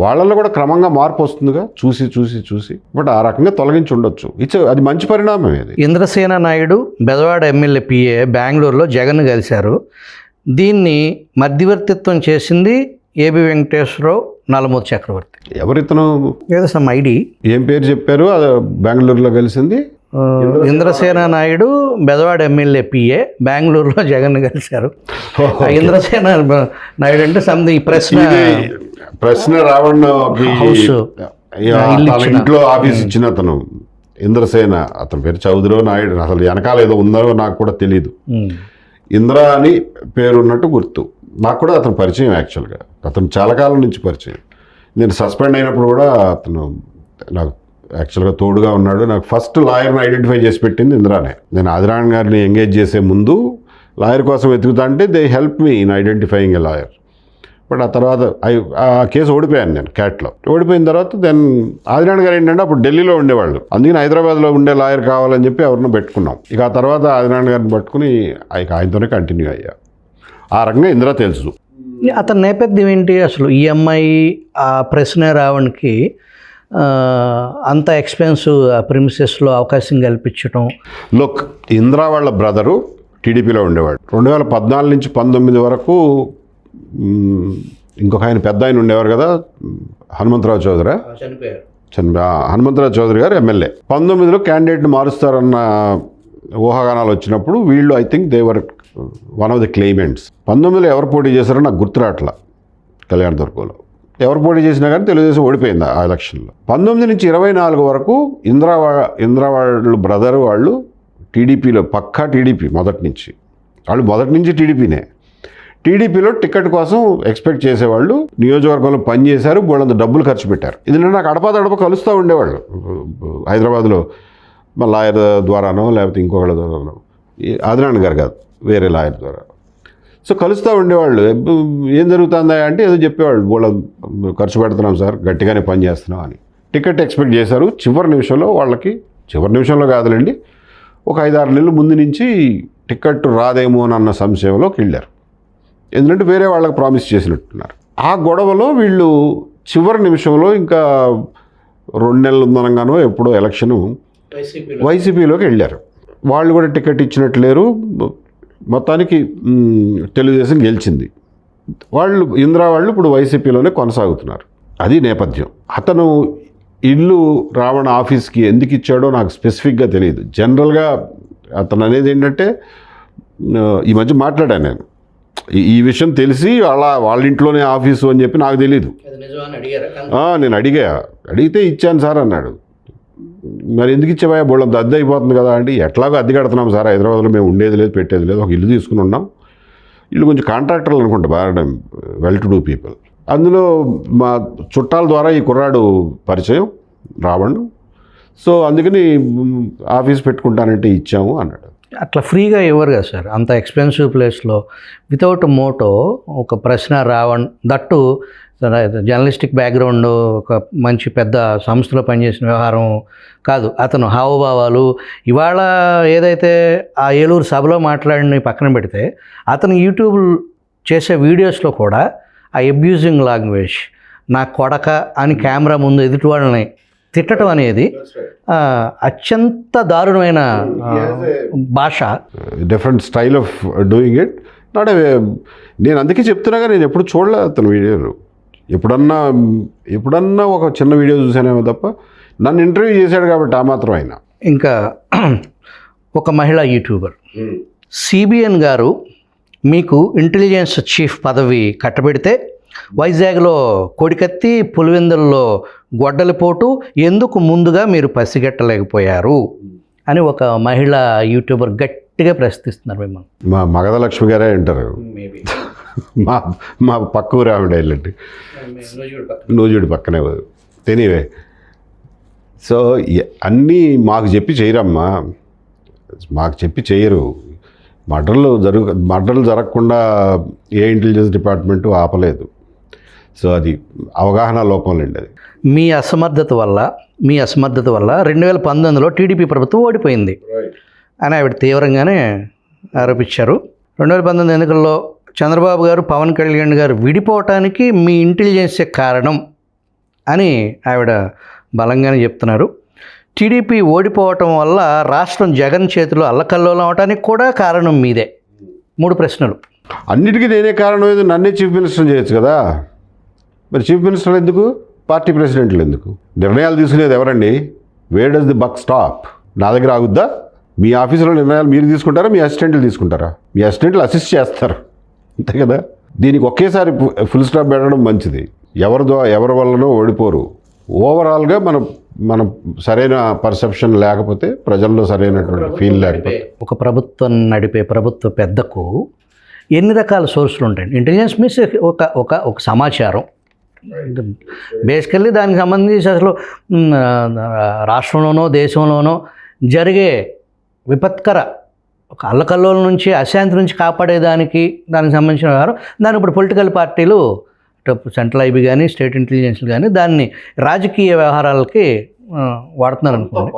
వాళ్ళల్లో కూడా క్రమంగా మార్పు వస్తుందిగా, చూసి. బట్ ఆ రకంగా తొలగించి ఉండొచ్చు. అది మంచి పరిణామం. ఇది ఇంద్రసేన నాయుడు బెజవాడ ఎమ్మెల్యే పిఏ బెంగళూరులో జగన్ కలిశారు. దీన్ని మధ్యవర్తిత్వం చేసింది ఏబీ వెంకటేశ్వరరావు, నల్లమూరి చక్రవర్తి. ఎవరితను ఏదో సమ్ ఐడి, ఏం పేరు చెప్పారు? అది బెంగళూరులో కలిసింది ఇంద్రసేన నాయుడు బెజవాడ ఎమ్మెల్యే పిఏ బెంగళూరులో జగన్ కలిశారు. ఇంద్రసేన నాయుడు అంటే సంథింగ్ ప్రశ్న రావణ ఇంట్లో ఆఫీస్ ఇచ్చిన అతను ఇంద్రసేన. అతని పేరు చౌదరి నాయుడు. అసలు వెనకాల ఏదో ఉందో నాకు కూడా తెలియదు. ఇంద్ర అని పేరు ఉన్నట్టు గుర్తు. నాకు కూడా అతను పరిచయం. యాక్చువల్గా అతను చాలా కాలం నుంచి పరిచయం. నేను సస్పెండ్ అయినప్పుడు కూడా అతను నాకు యాక్చువల్గా తోడుగా ఉన్నాడు. నాకు ఫస్ట్ లాయర్ని ఐడెంటిఫై చేసి పెట్టింది ఇంద్రానే. నేను ఆదినారాయణ గారిని ఎంగేజ్ చేసే ముందు లాయర్ కోసం వెతుకుతా అంటే they help me in identifying a lawyer. But ఆ తర్వాత ఆ కేసు ఓడిపోయాను నేను క్యాట్లో. ఓడిపోయిన తర్వాత దెన్ ఆదినారాయణ గారు ఏంటంటే అప్పుడు ఢిల్లీలో ఉండేవాళ్ళు. అందుకని హైదరాబాద్లో ఉండే లాయర్ కావాలని చెప్పి ఎవరినో పెట్టుకున్నాం. ఇక ఆ తర్వాత ఆదినారాయణ గారిని పట్టుకుని ఆయనతోనే కంటిన్యూ అయ్యా. ఆ రకంగా ఇంద్ర తెలుసు. అతని నేపథ్యం ఏంటి అసలు? ఈ అమ్మాయి ఆ ప్రశ్న రావడానికి అంత ఎక్స్పెన్సివ్ ప్రిమిసెస్లో అవకాశం కల్పించడం. లుక్, ఇంద్ర వాళ్ళ బ్రదరు టీడీపీలో ఉండేవాడు. 2014 నుంచి 19 వరకు ఇంకొక ఆయన పెద్ద ఆయన ఉండేవారు కదా, హనుమంతరావు చౌదరి. హనుమంతరావు చౌదరి గారు ఎమ్మెల్యే. 19లో క్యాండిడేట్ని మారుస్తారన్న ఊహాగానాలు వచ్చినప్పుడు వీళ్ళు I think they were one of the claimants. 19లో ఎవరు పోటీ చేశారో నాకు గుర్తురాట్లా. కళ్యాణదుర్గంలో ఎవరు పోటీ చేసినా కానీ తెలుగుదేశం ఓడిపోయింది ఆ ఎలక్షన్లో. 19 నుంచి 24 వరకు ఇంద్ర వాళ్ళు బ్రదర్ వాళ్ళు టీడీపీలో, పక్కా టీడీపీ మొదటి నుంచి టీడీపీనే. టీడీపీలో టికెట్ కోసం ఎక్స్పెక్ట్ చేసేవాళ్ళు, నియోజకవర్గంలో పనిచేశారు, బోళ్ళంత డబ్బులు ఖర్చు పెట్టారు. ఇది నాకు అడప కలుస్తూ ఉండేవాళ్ళు హైదరాబాద్లో, మా లాయర్ ద్వారానో లేకపోతే ఇంకొకళ్ళ ద్వారానో. ఆదినారాయణ గారు కాదు, వేరే లాయర్ ద్వారా. సో కలుస్తూ ఉండేవాళ్ళు. ఏం జరుగుతుందా అంటే ఏదో చెప్పేవాళ్ళు, బోళ్ళ ఖర్చు పెడుతున్నాం సార్, గట్టిగానే పని చేస్తున్నాం అని. టికెట్ ఎక్స్పెక్ట్ చేశారు. చివరి నిమిషంలో కాదులేండి, ఒక 5-6 నెలల ముందు నుంచి టికెట్ రాదేమో అన్న సంశయంలోకి వెళ్ళారు. ఎందుకంటే వేరే వాళ్ళకి ప్రామిస్ చేసినట్టున్నారు. ఆ గొడవలో వీళ్ళు చివరి నిమిషంలో ఇంకా 2 నెలలు ఉందనగానో ఎప్పుడో ఎలక్షను వైసీపీలోకి వెళ్ళారు. వాళ్ళు కూడా టికెట్ ఇచ్చినట్టు లేరు. మొత్తానికి తెలుగుదేశం గెలిచింది. ఇంద్ర వాళ్ళు ఇప్పుడు వైసీపీలోనే కొనసాగుతున్నారు. అది నేపథ్యం. అతను ఇల్లు రావణ ఆఫీస్కి ఎందుకు ఇచ్చాడో నాకు స్పెసిఫిక్గా తెలియదు. జనరల్గా అతను అనేది ఏంటంటే, ఈ మధ్య మాట్లాడాను నేను, ఈ విషయం తెలిసి వాళ్ళ ఇంట్లోనే ఆఫీసు అని చెప్పి నాకు తెలీదు. నేను అడిగితే ఇచ్చాను సార్ అన్నాడు. మరి ఎందుకు ఇచ్చావా, బోళ్ళంత అద్దె అయిపోతుంది కదా అంటే, ఎట్లాగో అద్దె కడుతున్నాం సార్, హైదరాబాద్లో మేము ఉండేది లేదు పెట్టేది లేదు, ఒక ఇల్లు తీసుకుని ఉన్నాం. ఇల్లు కొంచెం కాంట్రాక్టర్లు అనుకుంటా, బాగా వెల్ టు డూ పీపుల్. అందులో మా చుట్టాల ద్వారా ఈ కుర్రాడు పరిచయం రావణ్, సో అందుకని ఆఫీస్ పెట్టుకుంటానంటే ఇచ్చాము అన్నాడు. అట్లా ఫ్రీగా ఇవ్వరు కదా సార్, అంత ఎక్స్పెన్సివ్ ప్లేస్లో వితౌట్ మోటో ఒక ప్రశ్న రావణ్, దట్టు జర్నలిస్టిక్ బ్యాక్గ్రౌండ్, ఒక మంచి పెద్ద సంస్థలో పనిచేసిన వ్యవహారం కాదు, అతను హావభావాలు ఇవాళ ఏదైతే ఆ ఏలూరు సభలో మాట్లాడిన పక్కన పెడితే, అతను యూట్యూబ్ చేసే వీడియోస్లో కూడా ఆ అబ్యూజింగ్ లాంగ్వేజ్, నా కొడక అని కెమెరా ముందు ఎదుటి వాళ్ళని తిట్టడం అనేది అత్యంత దారుణమైన భాష. Different style of doing it. Not నేను అందుకే చెప్తున్నాగా, నేను ఎప్పుడు చూడలే అతను వీడియోలు. ఎప్పుడన్నా ఒక చిన్న వీడియో చూసానేమో తప్ప, నన్ను ఇంటర్వ్యూ చేశాడు కాబట్టి ఆ మాత్రం అయినా. ఇంకా ఒక మహిళా యూట్యూబర్ సిబిఎన్ గారు మీకు ఇంటెలిజెన్స్ చీఫ్ పదవి కట్టబెడితే వైజాగ్లో కొడికత్తి, పులివెందుల్లో గొడ్డలిపోటు ఎందుకు ముందుగా మీరు పసిగట్టలేకపోయారు అని ఒక మహిళా యూట్యూబర్ గట్టిగా ప్రశ్నిస్తున్నారు మిమ్మల్ని. మా మగధ లక్ష్మి గారే అంటారు, మా పక్క ఊరు ఆవిడ వెళ్ళండి, నూజుడి పక్కనే తెనివే. సో అన్నీ మాకు చెప్పి చేయరమ్మా, మాకు చెప్పి చేయరు. మర్డర్లు జరగకుండా ఏ ఇంటెలిజెన్స్ డిపార్ట్మెంటు ఆపలేదు. సో అది అవగాహన లోపంలేండి. అది మీ అసమర్థత వల్ల 2019లో టీడీపీ ప్రభుత్వం ఓడిపోయింది అని ఆవిడ తీవ్రంగానే ఆరోపించారు. 2019 ఎన్నికల్లో చంద్రబాబు గారు, పవన్ కళ్యాణ్ గారు విడిపోవటానికి మీ ఇంటెలిజెన్సే కారణం అని ఆవిడ బలంగానే చెప్తున్నారు. టీడీపీ ఓడిపోవటం వల్ల రాష్ట్రం జగన్ చేతిలో అల్లకల్లోలం అవడానికి కూడా కారణం మీదే. 3 ప్రశ్నలు. అన్నిటికీ నేనే కారణం, ఏదో నన్నే చీఫ్ మినిస్టర్ చేయొచ్చు కదా. మరి చీఫ్ మినిస్టర్ ఎందుకు, పార్టీ ప్రెసిడెంట్లు ఎందుకు? నిర్ణయాలు తీసుకునేది ఎవరండి? Where does the buck stop? నా దగ్గర ఆగుద్దా? మీ ఆఫీసులో నిర్ణయాలు మీరు తీసుకుంటారా, మీ అసిస్టెంట్లు తీసుకుంటారా? మీ అసిస్టెంట్లు అసిస్ట్ చేస్తారు, అంతే కదా. దీనికి ఒకేసారి ఫుల్ స్టాప్ పెట్టడం మంచిది. ఎవరి వల్లనో ఓడిపోరు. ఓవరాల్గా మనం సరైన పర్సెప్షన్ లేకపోతే, ప్రజల్లో సరైనటువంటి ఫీల్ లేకపోతే, ఒక ప్రభుత్వం నడిపే ప్రభుత్వ పెద్దకు ఎన్ని రకాల సోర్సులు ఉంటాయి. ఇంటెలిజెన్స్ మీన్స్ ఒక సమాచారం, బేసికల్లీ దానికి సంబంధించి అసలు రాష్ట్రంలోనో దేశంలోనో జరిగే విపత్కర ఒక అల్లకల్లోల నుంచి, అశాంతి నుంచి కాపాడేదానికి దానికి సంబంధించిన వ్యవహారం. దాన్ని ఇప్పుడు పొలిటికల్ పార్టీలు, సెంట్రల్ ఐబీ కానీ స్టేట్ ఇంటెలిజెన్స్లు కానీ దాన్ని రాజకీయ వ్యవహారాలకి వాడుతున్నారు అనుకోండి.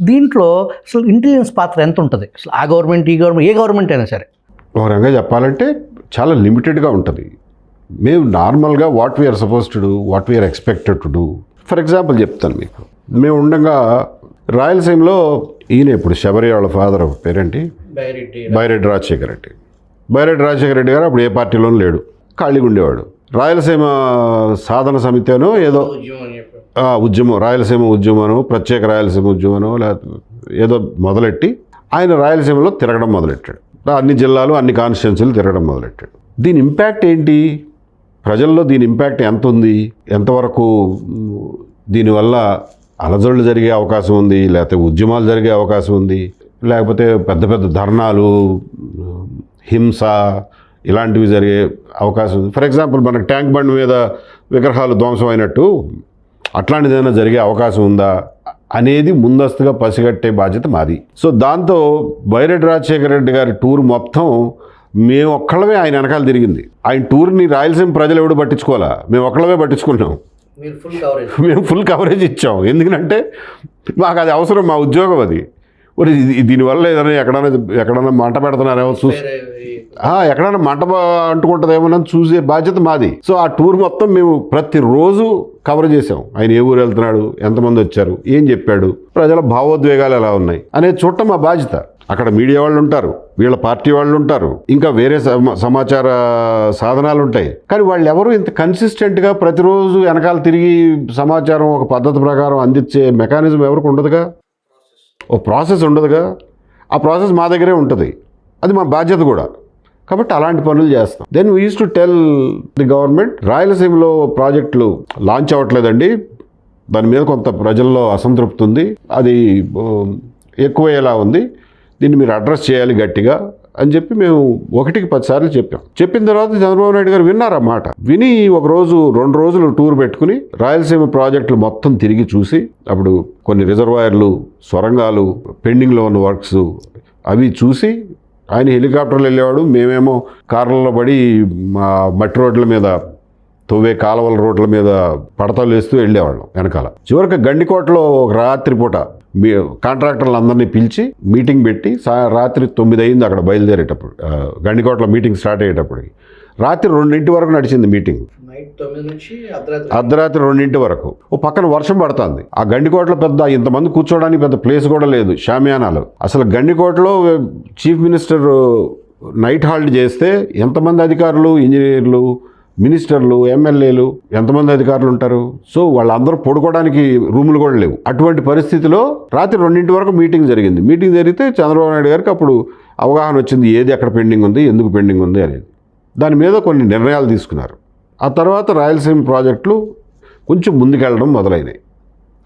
దీంట్లో అసలు ఇంటెలిజెన్స్ పాత్ర ఎంత ఉంటుంది? అసలు ఆ గవర్నమెంట్, ఈ గవర్నమెంట్, ఏ గవర్నమెంట్ అయినా సరే ఒక రకంగా చెప్పాలంటే చాలా లిమిటెడ్గా ఉంటుంది. మేము నార్మల్గా what we are suppose to do, what we are expected to do. For example చెప్తాను మీకు. మేము ఉండగా రాయలసీమలో ఈయన ఇప్పుడు శబరి వాళ్ళ ఫాదర్ పేరేంటి, బైరెడ్డి రాజశేఖర రెడ్డి. బైరెడ్డి రాజశేఖర రెడ్డి గారు అప్పుడు ఏ పార్టీలోనూ లేడు, ఖాళీగా ఉండేవాడు. రాయలసీమ సాధన సమితినో ఏదో ఉద్యమం, రాయలసీమ ఉద్యమనో, ప్రత్యేక రాయలసీమ ఉద్యమనో లేకపోతే ఏదో మొదలెట్టి ఆయన రాయలసీమలో తిరగడం మొదలెట్టాడు. అన్ని జిల్లాలు, అన్ని కాన్స్టిట్యున్సీలు తిరగడం మొదలెట్టాడు. దీని ఇంపాక్ట్ ఏంటి, ప్రజల్లో దీని ఇంపాక్ట్ ఎంత ఉంది, ఎంతవరకు దీనివల్ల అలజడులు జరిగే అవకాశం ఉంది, లేకపోతే ఉద్యమాలు జరిగే అవకాశం ఉంది, లేకపోతే పెద్ద పెద్ద ధర్నాలు, హింస ఇలాంటివి జరిగే అవకాశం ఉంది. ఫర్ ఎగ్జాంపుల్ మనకు ట్యాంక్ బండ్ మీద విగ్రహాలు ధ్వంసం అయినట్టు అట్లాంటిది ఏదైనా జరిగే అవకాశం ఉందా అనేది ముందస్తుగా పసిగట్టే బాధ్యత మాది. సో దాంతో బైరెడ్డి రాజశేఖర రెడ్డి గారి టూర్ మొత్తం మేము ఒక్కళ్ళమే ఆయన వెనకాల తిరిగింది. ఆయన టూర్ని రాయలసీమ ప్రజలు ఎవడు పట్టించుకోవాలా, మేము ఒక్కళ్ళమే పట్టించుకున్నాం. మేము ఫుల్ కవరేజ్ ఇచ్చాం. ఎందుకంటే మాకు అది అవసరం, మా ఉద్యోగం అది. దీనివల్ల ఏదైనా ఎక్కడైనా మంట పెడుతున్నారేమో చూసి, ఎక్కడైనా మంట అంటుకుంటుందేమో చూసే బాధ్యత మాది. సో ఆ టూర్ మొత్తం మేము ప్రతిరోజు కవర్ చేసాం. ఆయన ఏ ఊరు వెళ్తున్నాడు, ఎంతమంది వచ్చారు, ఏం చెప్పాడు, ప్రజల భావోద్వేగాలు ఎలా ఉన్నాయి అనేది చూడటం మా బాధ్యత. అక్కడ మీడియా వాళ్ళు ఉంటారు, వీళ్ళ పార్టీ వాళ్ళు ఉంటారు, ఇంకా వేరే సమాచార సాధనాలు ఉంటాయి. కానీ వాళ్ళు ఎవరు ఇంత కన్సిస్టెంట్గా ప్రతిరోజు వెనకాల తిరిగి సమాచారం ఒక పద్ధతి ప్రకారం అందించే మెకానిజం ఎవరికి ఉండదుగా, ఓ ప్రాసెస్ ఉండదుగా. ఆ ప్రాసెస్ మా దగ్గరే ఉంటుంది, అది మా బాధ్యత కూడా. కాబట్టి అలాంటి పనులు చేస్తాం. Then we use to tell the government, రాయలసీమలో ప్రాజెక్టులు లాంచ్ అవ్వట్లేదండి, దాని మీద కొంత ప్రజల్లో అసంతృప్తి ఉంది, అది ఎక్కువయ్యేలా ఉంది, దీన్ని మీరు అడ్రస్ చేయాలి గట్టిగా అని చెప్పి మేము 1కి 10 సార్లు చెప్పాం. చెప్పిన తర్వాత చంద్రబాబు నాయుడు గారు విన్నారన్నమాట. విని 2 రోజులు టూర్ పెట్టుకుని రాయలసీమ ప్రాజెక్టులు మొత్తం తిరిగి చూసి, అప్పుడు కొన్ని రిజర్వాయర్లు, సొరంగాలు, పెండింగ్లో ఉన్న వర్క్స్ అవి చూసి, ఆయన హెలికాప్టర్లు వెళ్ళేవాడు, మేమేమో కార్లలో పడి మా మట్టి రోడ్ల మీద, తవ్వే కాలువల రోడ్ల మీద పడతలు వేస్తూ వెళ్ళేవాళ్ళం వెనకాల. చివరికి గండికోటలో ఒక రాత్రిపూట కాంట్రాక్టర్లు అందరినీ పిలిచి మీటింగ్ పెట్టి రాత్రి 9 అయింది అక్కడ బయలుదేరేటప్పుడు, గండికోటలో మీటింగ్ స్టార్ట్ అయ్యేటప్పటికి. రాత్రి 2 వరకు నడిచింది మీటింగ్, అర్ధరాత్రి 2 వరకు. ఓ పక్కన వర్షం పడుతుంది. ఆ గండికోటలో పెద్ద ఇంతమంది కూర్చోవడానికి పెద్ద ప్లేస్ కూడా లేదు, షామియానాలు. అసలు గండికోటలో చీఫ్ మినిస్టర్ నైట్ హాల్ట్ చేస్తే ఎంతమంది అధికారులు, ఇంజనీర్లు, మినిస్టర్లు, ఎమ్మెల్యేలు, ఎంతమంది అధికారులు ఉంటారు? సో వాళ్ళందరూ పడుకోవడానికి రూములు కూడా లేవు. అటువంటి పరిస్థితిలో రాత్రి 2 వరకు మీటింగ్ జరిగింది. మీటింగ్ జరిగితే చంద్రబాబు నాయుడు గారికి అప్పుడు అవగాహన వచ్చింది, ఏది ఎక్కడ పెండింగ్ ఉంది, ఎందుకు పెండింగ్ ఉంది అనేది. దాని మీద కొన్ని నిర్ణయాలు తీసుకున్నారు. ఆ తర్వాత రాయలసీమ ప్రాజెక్టులు కొంచెం ముందుకెళ్ళడం మొదలైనాయి.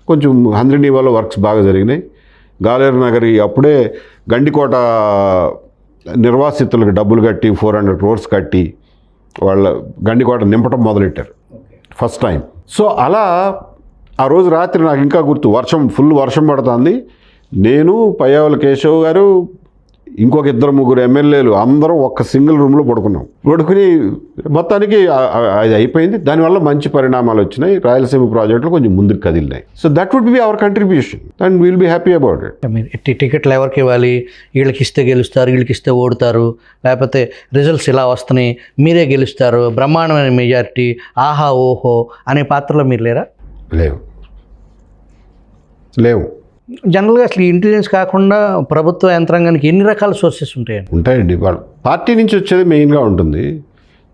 కొంచెం హంద్రినీవాలో వర్క్స్ బాగా జరిగినాయి. గాలేరు నగరి అప్పుడే గండికోట నిర్వాసితులకు డబ్బులు కట్టి 400 crores కట్టి వాళ్ళ గండికోట నింపటం మొదలెట్టారు ఫస్ట్ టైం. సో అలా ఆ రోజు రాత్రి నాకు ఇంకా గుర్తు, ఫుల్ వర్షం పడుతుంది. నేను, పయ్యావుల కేశవ్ గారు, ఇంకొక 2-3 ఎమ్మెల్యేలు అందరం ఒక్క సింగిల్ రూమ్లో పడుకుని మొత్తానికి అది అయిపోయింది. దానివల్ల మంచి పరిణామాలు వచ్చినాయి. రాయలసీమ ప్రాజెక్టులు కొంచెం ముందుకు కదిలినాయి. So that would be our contribution and we'll be happy about it. టికెట్లు ఎవరికి ఇవ్వాలి, వీళ్ళకి ఇస్తే గెలుస్తారు, వీళ్ళకి ఇస్తే ఓడతారు, లేకపోతే రిజల్ట్స్ ఇలా వస్తున్నాయి, మీరే గెలుస్తారు, బ్రహ్మాండమైన మెజారిటీ, ఆహా ఓహో అనే పాత్రలో మీరు లేరా? లేవు. జనరల్గా అసలు ఇంటెలిజెన్స్ కాకుండా ప్రభుత్వ యంత్రాంగానికి ఎన్ని రకాల సోర్సెస్ ఉంటాయండి. వాళ్ళు పార్టీ నుంచి వచ్చేది మెయిన్గా ఉంటుంది.